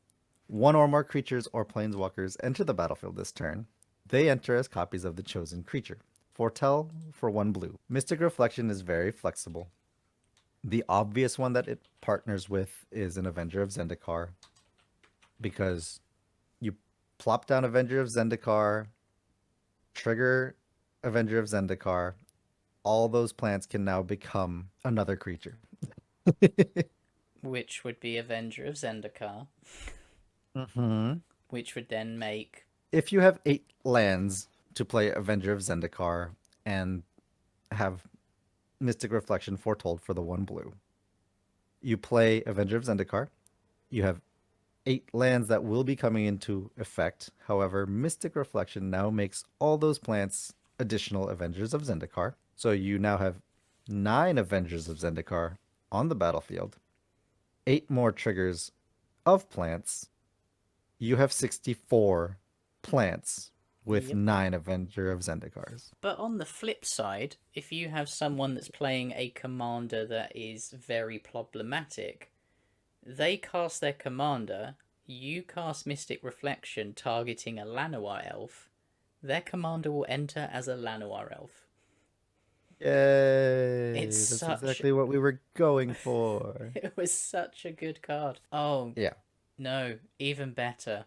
one or more creatures or planeswalkers enter the battlefield this turn, they enter as copies of the chosen creature. Foretell for 1 blue. Mystic Reflection is very flexible. The obvious one that it partners with is an Avenger of Zendikar because you plop down Avenger of Zendikar, trigger Avenger of Zendikar, all those plants can now become another creature. Which would be Avenger of Zendikar, Hmm. which would then make. If you have 8 lands to play Avenger of Zendikar and have Mystic Reflection foretold for the 1 blue, you play Avenger of Zendikar. You have 8 lands that will be coming into effect. However, Mystic Reflection now makes all those plants additional Avengers of Zendikar. So you now have 9 Avengers of Zendikar on the battlefield, 8 more triggers of plants. You have 64 plants with Yep. 9 Avenger of Zendikars. But on the flip side, if you have someone that's playing a commander that is very problematic, they cast their commander, you cast Mystic Reflection targeting a Llanowar elf, their commander will enter as a Llanowar elf. It's Yay! That's such. exactly what we were going for. It was such a good card. Oh, Yeah. no, even better.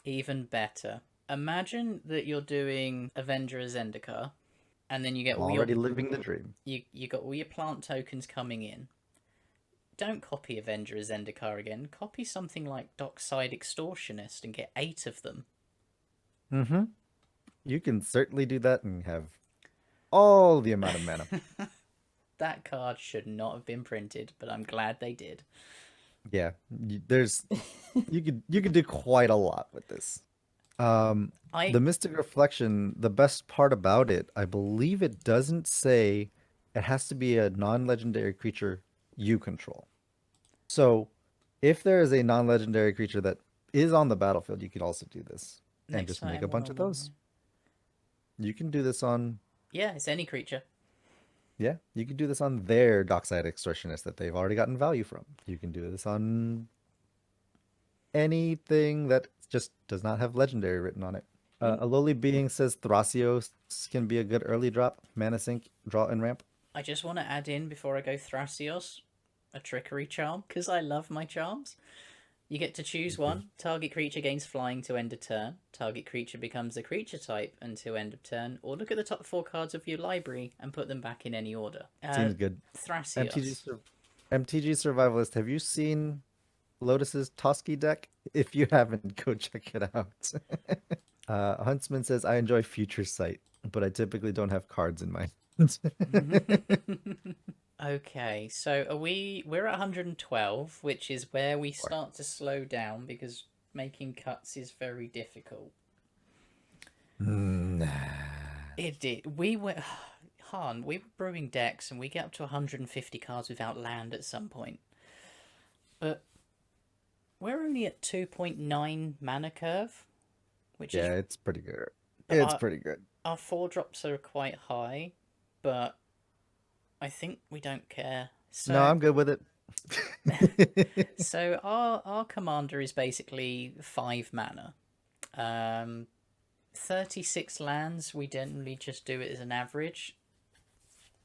Even better. Imagine that you're doing Avenger of Zendikar, and then you get I'm all your already living the dream. you got all your plant tokens coming in. Don't copy Avenger of Zendikar again. Copy something like Dockside Extortionist and get 8 of them. Mm-hmm. You can certainly do that and have all the amount of mana. That card should not have been printed, but I'm glad they did. Yeah, there's you could do quite a lot with this. I The Mystic Reflection, the best part about it, I believe it doesn't say it has to be a non-legendary creature you control. So, if there is a non-legendary creature that is on the battlefield, you can also do this and next just make time a bunch of those. You can do this on, Yeah, it's any creature. yeah, you can do this on their Dockside Extortionist that they've already gotten value from. You can do this on anything that just does not have legendary written on it. A lowly being says Thrasios can be a good early drop, mana sink, draw and ramp. I just want to add in before I go Thrasios a trickery charm because I love my charms. You get to choose one. Target creature gains flying to end of turn. Target creature becomes a creature type until end of turn. Or look at the top 4 cards of your library and put them back in any order. Seems good. MTG, Thrasios. MTG Survivalist, have you seen Lotus's Toski deck? If you haven't, go check it out. Huntsman says, I enjoy Future Sight, but I typically don't have cards in my hands. Okay, so we're at 112, which is where we start to slow down because making cuts is very difficult. Nah. It did. We were Han, we were brewing decks and we get up to 150 cards without land at some point. But we're only at 2.9 mana curve, which Yeah, is it's pretty good. but It's pretty good. our 4 drops are quite high, but I think we don't care. No, I'm good with it. So our commander is basically 5 mana. 36 lands, we generally just do it as an average.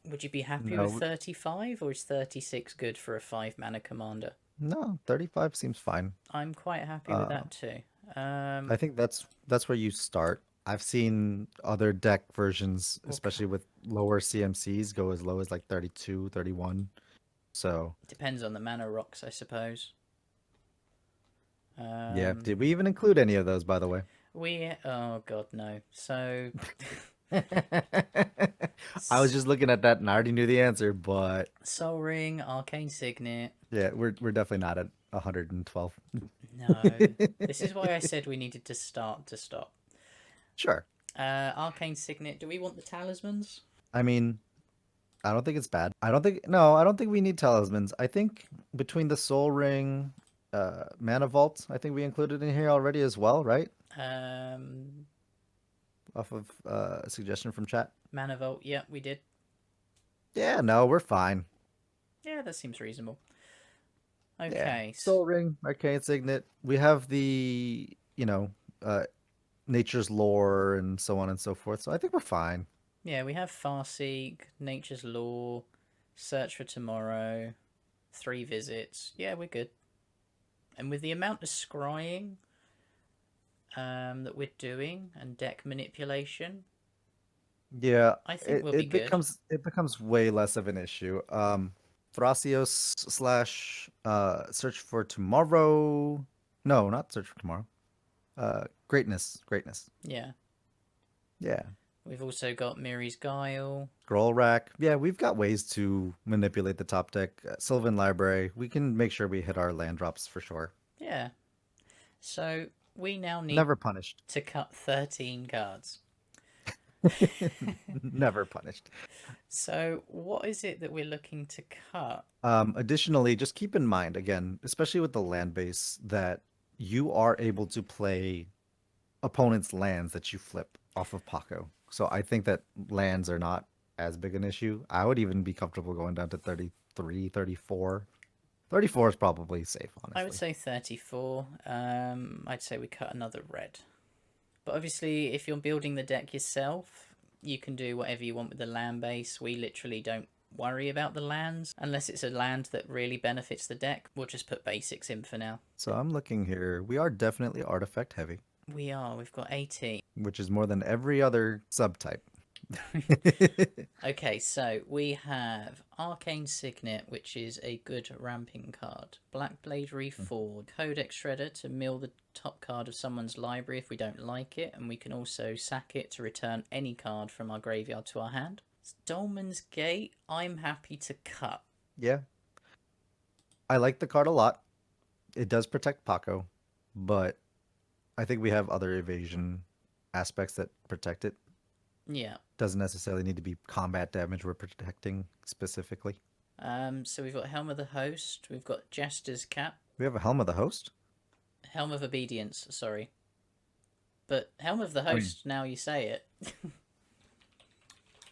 Would you be happy with No, 35, or is 36 good for a 5 mana commander? no, 35 seems fine. I'm quite happy with that too. I think that's where you start. I've seen other deck versions, especially with lower CMCs, go as low as like 32, 31. So, Depends on the mana rocks, I suppose. yeah. Did we even include any of those, by the way? Oh god, no. So I was just looking at that and I already knew the answer, but Soul Ring, Arcane Signet. yeah, we're definitely not at 112. No, this is why I said we needed to start to stop. Sure. Arcane Signet. Do we want the talismans? I mean, I don't think it's bad. I don't think we need talismans. I think between the Soul Ring, Mana Vault, I think we included in here already as well, right? Um, Off of a suggestion from chat. Mana Vault. Yeah, we did. Yeah, no, we're fine. Yeah, that seems reasonable. Yeah. Okay. Soul Ring, Arcane Signet. We have the, nature's lore and so on and so forth. So I think we're fine. Yeah, we have Farseek, Nature's Law, Search for Tomorrow, 3 visits. Yeah, we're good. And with the amount of scrying that we're doing and deck manipulation, Yeah, I think it, we'll be it good. becomes it becomes way less of an issue. Thrasios slash Search for Tomorrow. No, not Search for Tomorrow. Greatness, Greatness. Yeah. Yeah. We've also got Miri's Guile. Scroll Rack. Yeah, we've got ways to manipulate the top deck. Sylvan Library. We can make sure we hit our land drops for sure. Yeah. So we now need Never punished. to cut 13 cards. Never punished. So what is it that we're looking to cut? Additionally, just keep in mind, again, especially with the land base, that you are able to play opponent's lands that you flip off of Pako. So I think that lands are not as big an issue. I would even be comfortable going down to 33, 34. 34 is probably safe, I would honestly. say 34. I'd say we cut another red. But obviously, if you're building the deck yourself, you can do whatever you want with the land base. We literally don't worry about the lands unless it's a land that really benefits the deck. We'll just put basics in for now. So I'm looking here. We are definitely artifact heavy, We are. We've got 18. which is more than every other subtype. Okay, so we have Arcane Signet, which is a good ramping card. Black Blade Reforged, Codex Shredder to mill the top card of someone's library if we don't like it, and we can also sack it to return any card from our graveyard to our hand. Dolmen's Gate, I'm happy to cut. Yeah, I like the card a lot. It does protect Paco, but I think we have other evasion aspects that protect it. Yeah. Doesn't necessarily need to be combat damage we're protecting specifically. So we've got Helm of the Host, we've got Jester's Cap, We have a Helm of the Host. Helm of Obedience, sorry. But Helm of the I mean, Host, now you say it.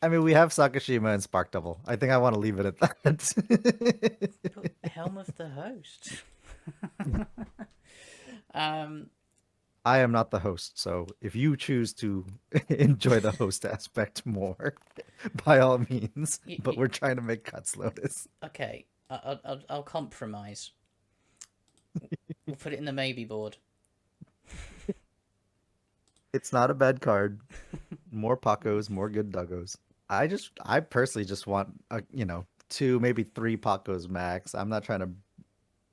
we have Sakashima and Spark Double. I think I want to leave it at that. But Helm of the Host. um, I am not the host, so if you choose to enjoy the host aspect more, by all means. y- But y- we're trying to make cuts, Lotus. okay, I'll compromise. We'll put it in the maybe board. It's not a bad card. More Pacos, more good Duggos. I personally just want two, maybe three Pacos max. I'm not trying to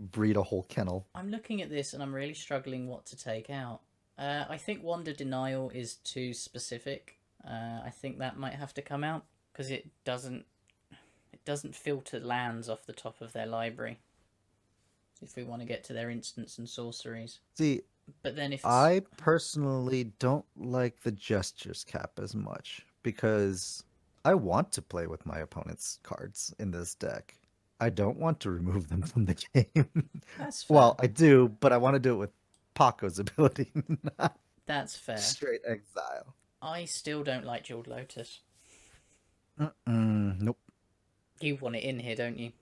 breed a whole kennel. I'm looking at this and I'm really struggling what to take out. I think Wander Denial is too specific. I think that might have to come out because it doesn't filter lands off the top of their library if we want to get to their instants and sorceries. See, But then if it's I personally don't like the gestures cap as much because I want to play with my opponent's cards in this deck. I don't want to remove them from the game. that's fair. Well, I do, but I want to do it with Paco's ability, not That's fair. straight exile. I still don't like Jeweled Lotus. Nope. You want it in here, don't you?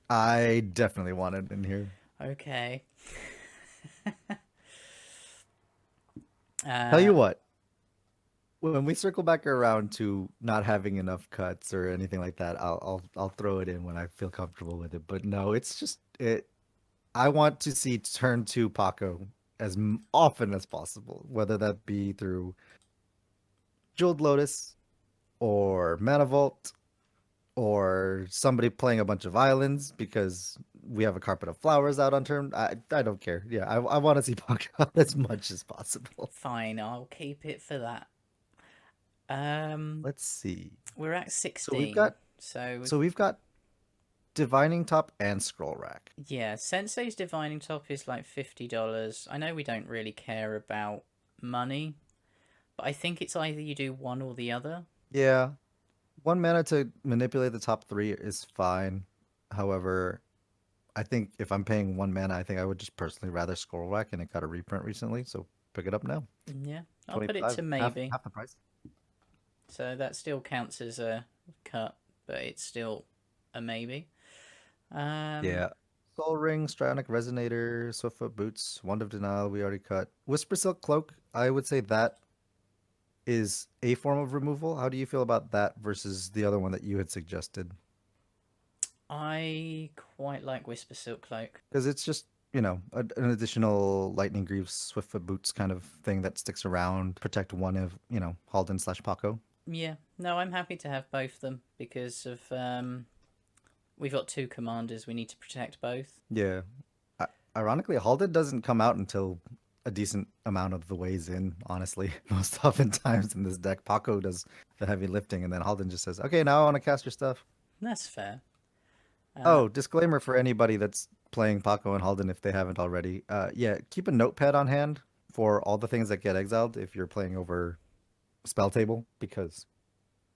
I definitely want it in here. Okay. Tell uh, you what, when we circle back around to not having enough cuts or anything like that, I'll throw it in when I feel comfortable with it. But no, it's just it. I want to see turn two Paco as often as possible, whether that be through Jeweled Lotus or Mana Vault or somebody playing a bunch of islands because we have a carpet of flowers out on turn. I don't care. Yeah, I want to see Paco out as much as possible. fine, I'll keep it for that. Um, Let's see. we're at So we've 16, got so so we've got Divining Top and Scroll Rack. yeah, Sensei's Divining Top is like $50. I know we don't really care about money, but I think it's either you do one or the other. Yeah, one mana to manipulate the top three is fine. However, I think if I'm paying one mana, I think I would just personally rather Scroll Rack, and it got a reprint recently, so pick it up now. Yeah, I'll put it 25, to maybe. half the price. So that still counts as a cut, but it's still a maybe. Um, Yeah. Soul Ring, Strionic Resonator, Swiftfoot Boots, Wand of Denial, we already cut. Whisper Silk Cloak, I would say that is a form of removal. How do you feel about that versus the other one that you had suggested? I quite like Whisper Silk Cloak. Because it's just, an additional Lightning Greaves, Swiftfoot Boots kind of thing that sticks around, protect one of, Haldan slash Paco. Yeah, no, I'm happy to have both of them because of we've got two commanders. We need to protect both. Yeah. Ironically, Haldan doesn't come out until a decent amount of the ways in, honestly. Most oftentimes in this deck, Pako does the heavy lifting, and then Haldan just says, okay, now I want to cast your stuff. That's fair. Oh, disclaimer for anybody that's playing Pako and Haldan if they haven't already. Yeah, keep a notepad on hand for all the things that get exiled if you're playing over spell table, because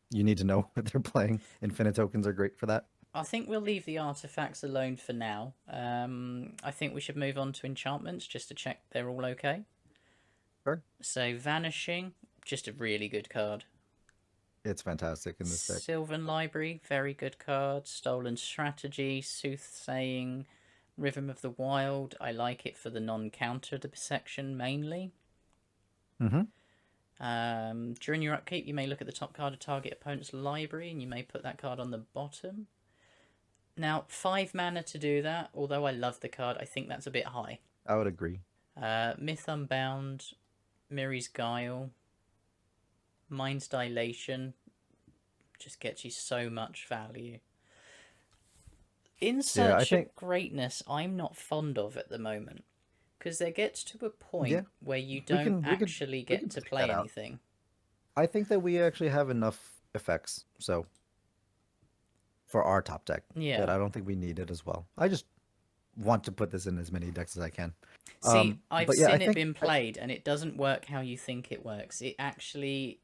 you need to know what they're playing. Infinite tokens are great for that. I think we'll leave the artifacts alone for now. I think we should move on to enchantments just to check they're all okay. Sure. So vanishing, just a really good card. It's fantastic in this deck. Sylvan Library, very good card. Stolen Strategy, Soothsaying, Rhythm of the Wild. I like it for the non-counter section mainly. Mm-hmm. During your upkeep, you may look at the top card of target opponent's library and you may put that card on the bottom. Now, 5 mana to do that, although I love the card, I think that's a bit high. I would agree. Myth Unbound, Miri's Guile, Mind's Dilation, just gets you so much value. In Search of Greatness, I'm not fond of at the moment. Because there gets to a point where you don't actually get to play anything. I think that we actually have enough effects, so for our top deck, that I don't think we need it as well. I just want to put this in as many decks as I can. See, I've seen it been played, and it doesn't work how you think it works. It actually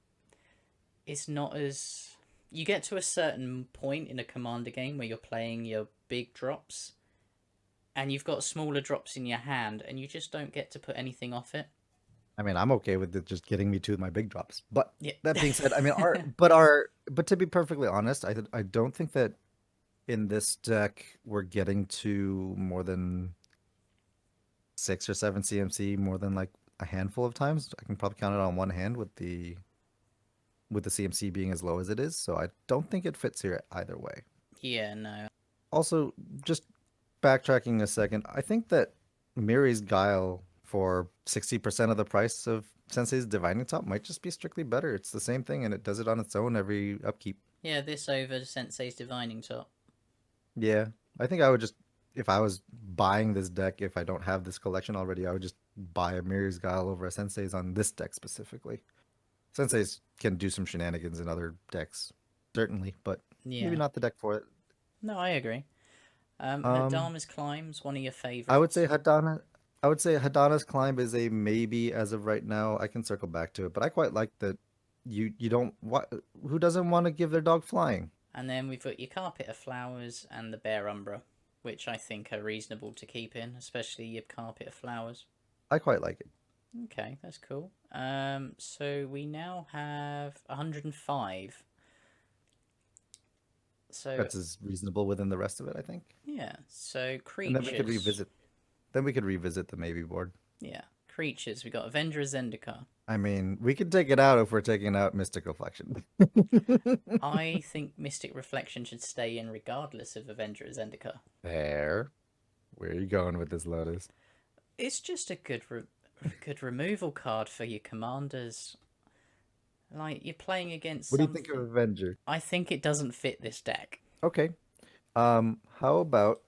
is not as... You get to a certain point in a Commander game where you're playing your big drops, and you've got smaller drops in your hand, and you just don't get to put anything off it. I mean, I'm okay with it just getting me to my big drops. But that being said, I mean, but to be perfectly honest, I don't think that in this deck we're getting to more than 6 or 7 CMC more than like a handful of times. I can probably count it on one hand with the CMC being as low as it is. So I don't think it fits here either way. Yeah, no. Also, just backtracking a second, I think that Miri's Guile for 60% of the price of Sensei's Divining Top might just be strictly better. It's the same thing, and it does it on its own every upkeep. Yeah, this over Sensei's Divining Top. Yeah, I think I would just, if I was buying this deck, if I don't have this collection already, I would just buy a Miri's Guile over a Sensei's on this deck specifically. Sensei's can do some shenanigans in other decks, certainly, but maybe not the deck for it. No, I agree. Hadama's Climb's one of your favorites. I would say Hadana's Climb is a maybe as of right now. I can circle back to it, but I quite like that you don't who doesn't want to give their dog flying? And then we've got your Carpet of Flowers and the Bare Umbra, which I think are reasonable to keep in, especially your Carpet of Flowers. I quite like it. Okay, that's cool. So we now have 105. So that's as reasonable within the rest of it, I think. Yeah. So creatures. And then we could revisit. Then we could revisit the maybe board. Yeah, creatures. We got Avenger Zendikar. I mean, we could take it out if we're taking out Mystic Reflection. I think Mystic Reflection should stay in regardless of Avenger Zendikar. Fair. Where are you going with this, Lotus? It's just a good removal card for your commanders. Like, you're playing against What do you think of Avenger? I think it doesn't fit this deck. Okay. How about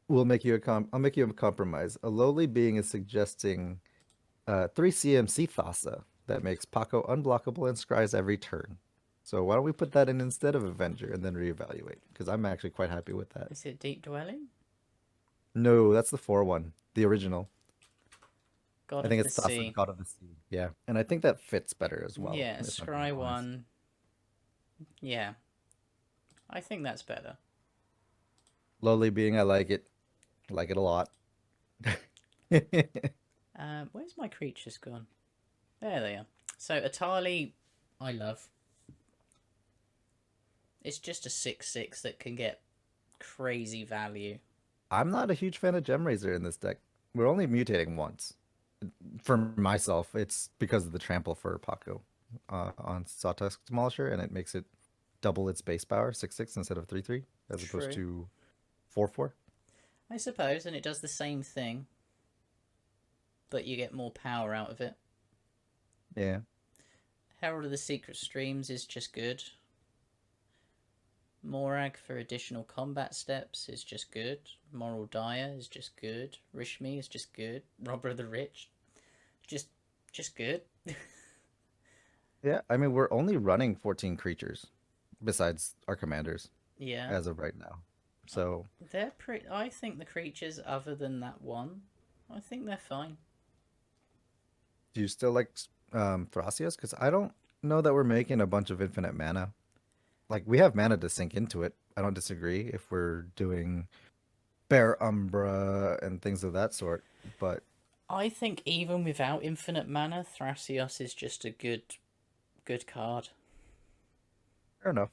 I'll make you a compromise. A lowly being is suggesting 3 CMC Thassa that makes Pako unblockable and scries every turn. So why don't we put that in instead of Avenger and then reevaluate? Because I'm actually quite happy with that. Is it Deep Dwelling? No, that's the 4-1, the original. I think it's Thassa, God of the Sea. Yeah, and I think that fits better as well. Yeah, scry 1. Yeah, I think that's better. Lowly being, I like it. I like it a lot. Where's my creatures gone? There they are. So Atali, I love. It's just a 6/6 that can get crazy value. I'm not a huge fan of Gemraiser in this deck. We're only mutating once. For myself, it's because of the trample for Pako on Sawtusk Demolisher, and it makes it double its base power, 6/6 instead of 3/3, as opposed to 4/4. I suppose, and it does the same thing, but you get more power out of it. Yeah. Herald of the Secret Streams is just good. Morag for additional combat steps is just good. Moral Dire is just good. Rashmi is just good. Robber of the Rich, just good. Yeah, I mean, we're only running 14 creatures besides our commanders Yeah, as of right now. So, they're pretty. I think the creatures, other than that one, I think they're fine. do you still like Thrasios? Because I don't know that we're making a bunch of infinite mana. Like, we have mana to sink into it. I don't disagree if we're doing Bear Umbra and things of that sort. But I think even without infinite mana, Thrasios is just a good card. fair enough.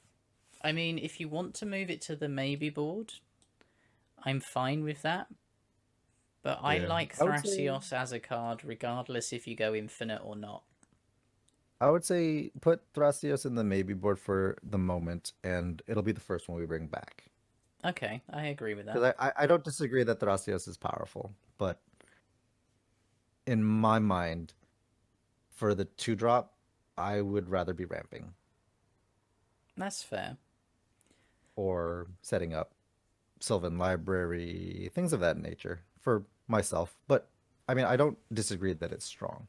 I mean, if you want to move it to the maybe board, I'm fine with that. But I Yeah, like I would say Thrasios as a card, regardless if you go infinite or not. put Thrasios in the maybe board for the moment, and it'll be the first one we bring back. Okay, I agree with that. Because I don't disagree that Thrasios is powerful, but in my mind, for the 2-drop, I would rather be ramping That's fair. or setting up Sylvan Library, things of that nature for myself. But I mean, I don't disagree that it's strong.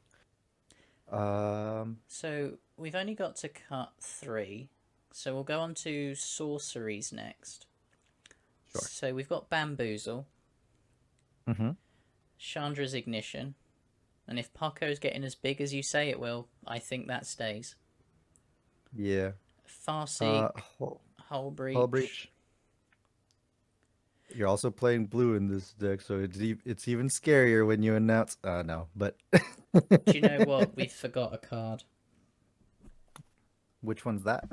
Um, So we've only got to cut 3. So we'll go on to sorceries next. sure. So we've got Bamboozle, Mm-hmm. Chandra's Ignition, and if Paco's getting as big as you say it will, I think that stays. Yeah. Farseek, Hull, Hull Hull Breach. Breach. You're also playing blue in this deck, so it's even scarier when you announce. No, but Do you know what? We forgot a card. which one's that?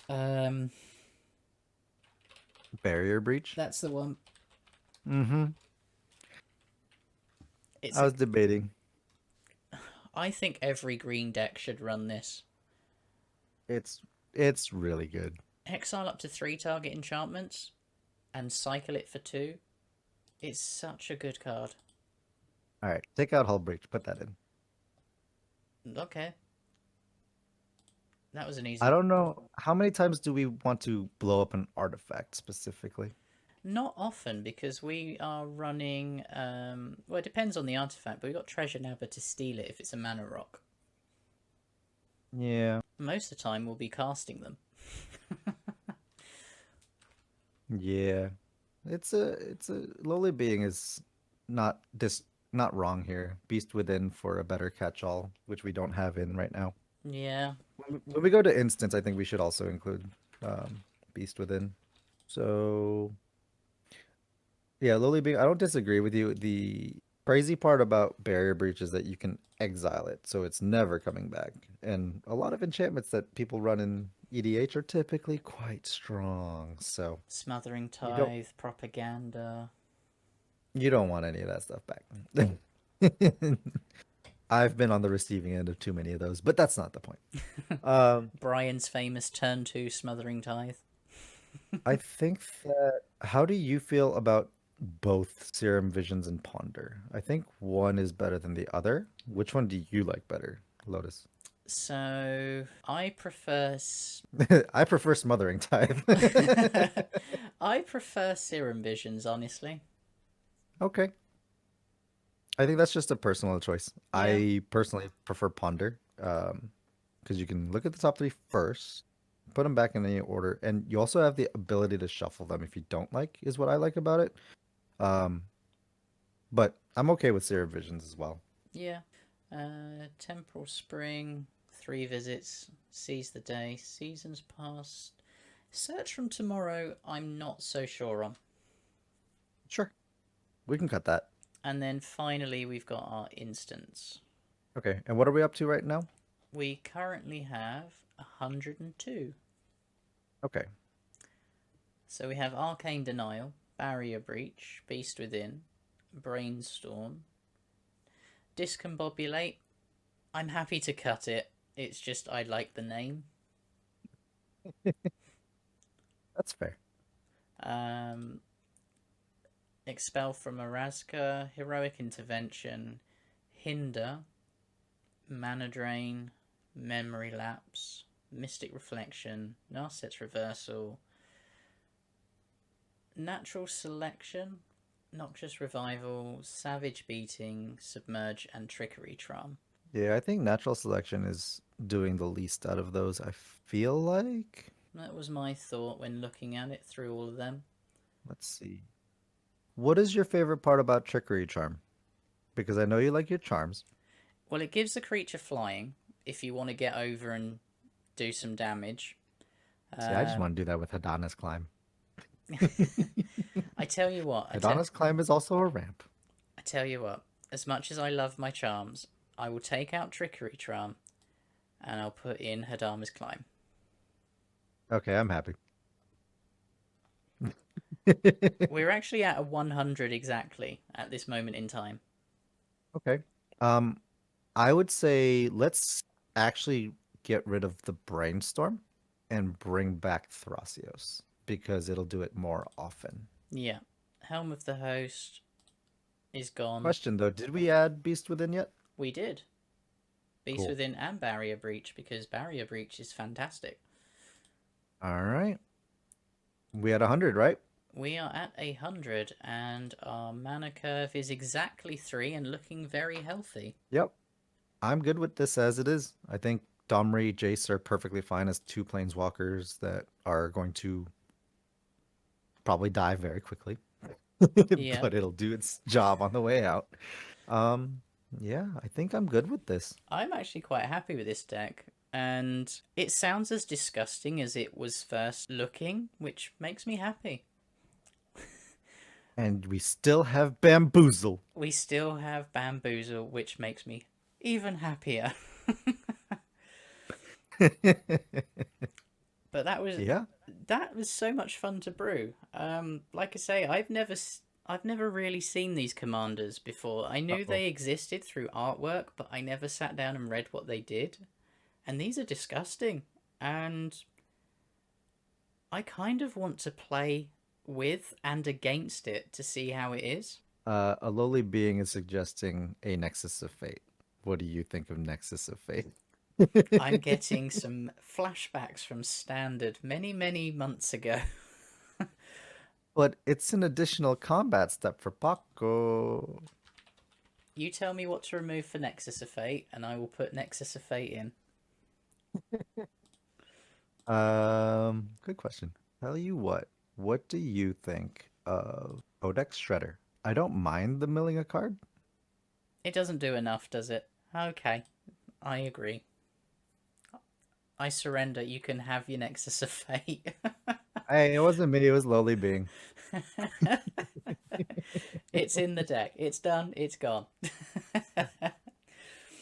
Um, Barrier Breach. that's the one. Mm-hmm. It's I a. was debating. I think every green deck should run this. It's really good. Exile up to 3 target enchantments, and cycle it for 2. It's such a good card. All right, take out Hull Breach. Put that in. Okay, that was an I easy. don't know how many times do we want to blow up an artifact specifically. Not often because we are running. Well, it depends on the artifact, but we got Treasure Nabber to steal it if it's a mana rock. Yeah, Most of the time, we'll be casting them. yeah. It's a lowly being is not wrong here. Beast Within for a better catch-all, which we don't have in right now. Yeah, When we go to instance, I think we should also include Beast Within. So yeah, lowly being. I don't disagree with you. The crazy part about Barrier Breach is that you can exile it, so it's never coming back. And a lot of enchantments that people run in EDH are typically quite strong. So Smothering you don't Tithe, Propaganda. you don't want any of that stuff back. I've been on the receiving end of too many of those, but that's not the point. Um, Brian's famous turn 2 Smothering Tithe. I think that how do you feel about both Serum Visions and Ponder? I think one is better than the other. Which one do you like better, Lotus? So I prefer. I prefer Smothering Tithe. I prefer Serum Visions, honestly. Okay. I think that's just a personal choice. Yeah. I personally prefer Ponder, because you can look at the top three first, put them back in any order, and you also have the ability to shuffle them if you don't like, is what I like about it. Um, but I'm okay with Serum Visions as well. Yeah. Temporal Spring, 3 visits, seize the day, seasons past. Search from Tomorrow, I'm not so sure on. Sure. We can cut that. And then finally, we've got our instance. Okay, and what are we up to right now? We currently have 102. Okay. So we have Arcane Denial, Barrier Breach, Beast Within, Brainstorm, Discombobulate. I'm happy to cut it. It's just I like the name. That's fair. Expel from Araska, Heroic Intervention, Hinder, Mana Drain, Memory Lapse, Mystic Reflection, Narset's Reversal, Natural Selection, Noxious Revival, Savage Beating, Submerge, and Trickery Charm. Yeah, I think natural selection is doing the least out of those, I feel like. That was my thought when looking at it through all of them. Let's see. What is your favorite part about Trickery Charm? Because I know you like your charms. Well, it gives the creature flying if you want to get over and do some damage. See, I just Um, want to do that with Hadana's Climb. I tell you what, Hadana's Climb is also a ramp. I tell you what, as much as I love my charms, I will take out Trickery Charm and I'll put in Hadama's Climb. Okay, I'm happy. We're actually at a 100 exactly at this moment in time. Okay. Um, I would say let's actually get rid of the brainstorm and bring back Thrasios because it'll do it more often. Yeah. Helm of the Host is gone. Question though, did we add Beast Within yet? We did. Beast Cool. Within and Barrier Breach because Barrier Breach is fantastic. All right. We had 100, right? We are at 100 and our mana curve is exactly 3 and looking very healthy. Yep. I'm good with this as it is. I think Domri, Jace are perfectly fine as two planeswalkers that are going to probably die very quickly. Yeah. But it'll do its job on the way out. Yeah, I think I'm good with this. I'm actually quite happy with this deck. And it sounds as disgusting as it was first looking, which makes me happy. And we still have Bamboozle. We still have Bamboozle, which makes me even happier. But that was so much fun to brew. Like I say, I've never really seen these commanders before. I knew they existed through artwork, but I never sat down and read what they did. And these are disgusting. And I kind of want to play with and against it to see how it is. A lowly being is suggesting a Nexus of Fate. What do you think of Nexus of Fate? I'm getting some flashbacks from Standard many, many months ago. But it's an additional combat step for Pako. You tell me what to remove for Nexus of Fate, and I will put Nexus of Fate in. Good question. Tell you what do you think of Codex Shredder? I don't mind the milling a card. It doesn't do enough, does it? Okay, I agree. I surrender. You can have your Nexus of Fate. Hey, it wasn't me, it was lowly being. It's in the deck. It's done. It's gone.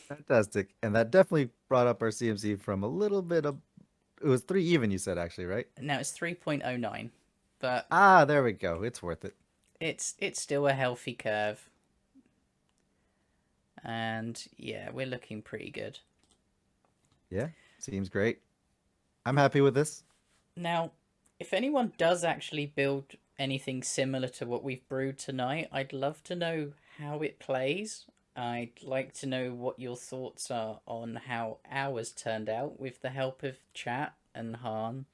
Fantastic. And that definitely brought up our CMC from a little bit of it was 3 even, you said, actually, right? Now it's 3.09, but There we go. It's worth it. it's still a healthy curve. And yeah, we're looking pretty good. Yeah, seems great. I'm happy with this. Now, if anyone does actually build anything similar to what we've brewed tonight, I'd love to know how it plays. I'd like to know what your thoughts are on how ours turned out with the help of chat and Han.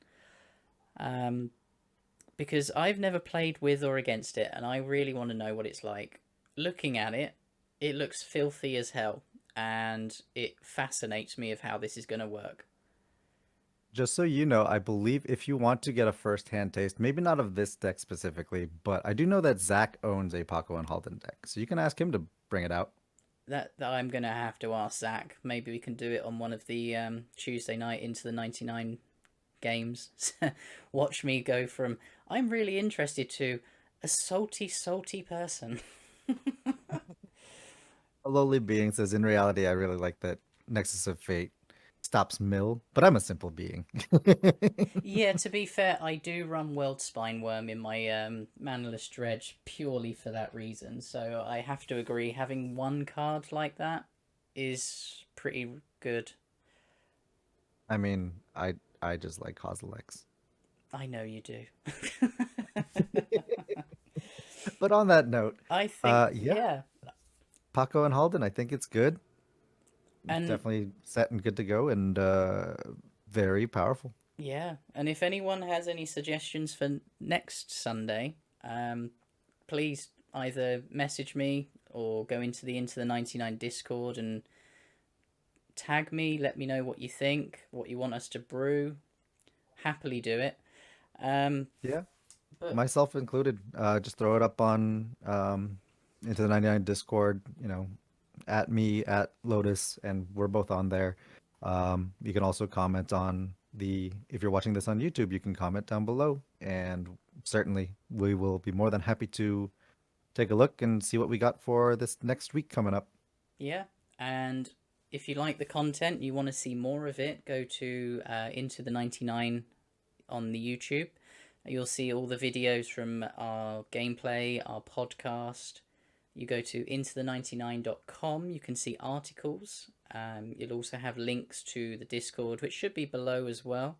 Because I've never played with or against it, and I really want to know what it's like. Looking at it, it looks filthy as hell, and it fascinates me of how this is going to work. Just so you know, I believe if you want to get a first-hand taste, maybe not of this deck specifically, but I do know that Zach owns a Pako and Haldan deck, so you can ask him to bring it out. That I'm going to have to ask Zach. Maybe we can do it on one of the Tuesday night into the 99 games. Watch me go from, I'm really interested, to a salty, salty person. A lowly being says, in reality, I really like that Nexus of Fate stops mill, but I'm a simple being. Yeah, to be fair, I do run World Spineworm in my Manaless Dredge purely for that reason. So I have to agree, having one card like that is pretty good. I mean, I just like Kozilek's. I know you do. But on that note, I think, yeah, yeah. Pako and Haldan, I think it's good. And definitely set and good to go, and very powerful. yeah, and if anyone has any suggestions for next Sunday, please either message me or go into the 99 Discord and tag me. Let me know what you think, what you want us to brew. Happily do it. Um, Yeah, but myself included. Just throw it up on into the 99 Discord. At me at Lotus, and we're both on there. You can also comment on the if you're watching this on YouTube, you can comment down below, and certainly we will be more than happy to take a look and see what we got for this next week coming up. yeah, and if you like the content, you want to see more of it, go to Into the 99 on the YouTube. You'll see all the videos from our gameplay, our podcast. You go to intothe99.com, you can see articles. You'll also have links to the Discord, which should be below as well.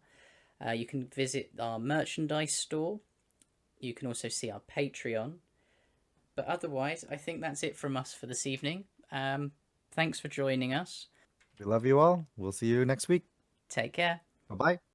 You can visit our merchandise store. You can also see our Patreon. But otherwise, I think that's it from us for this evening. Thanks for joining us. We love you all. We'll see you next week. Take care. Bye bye.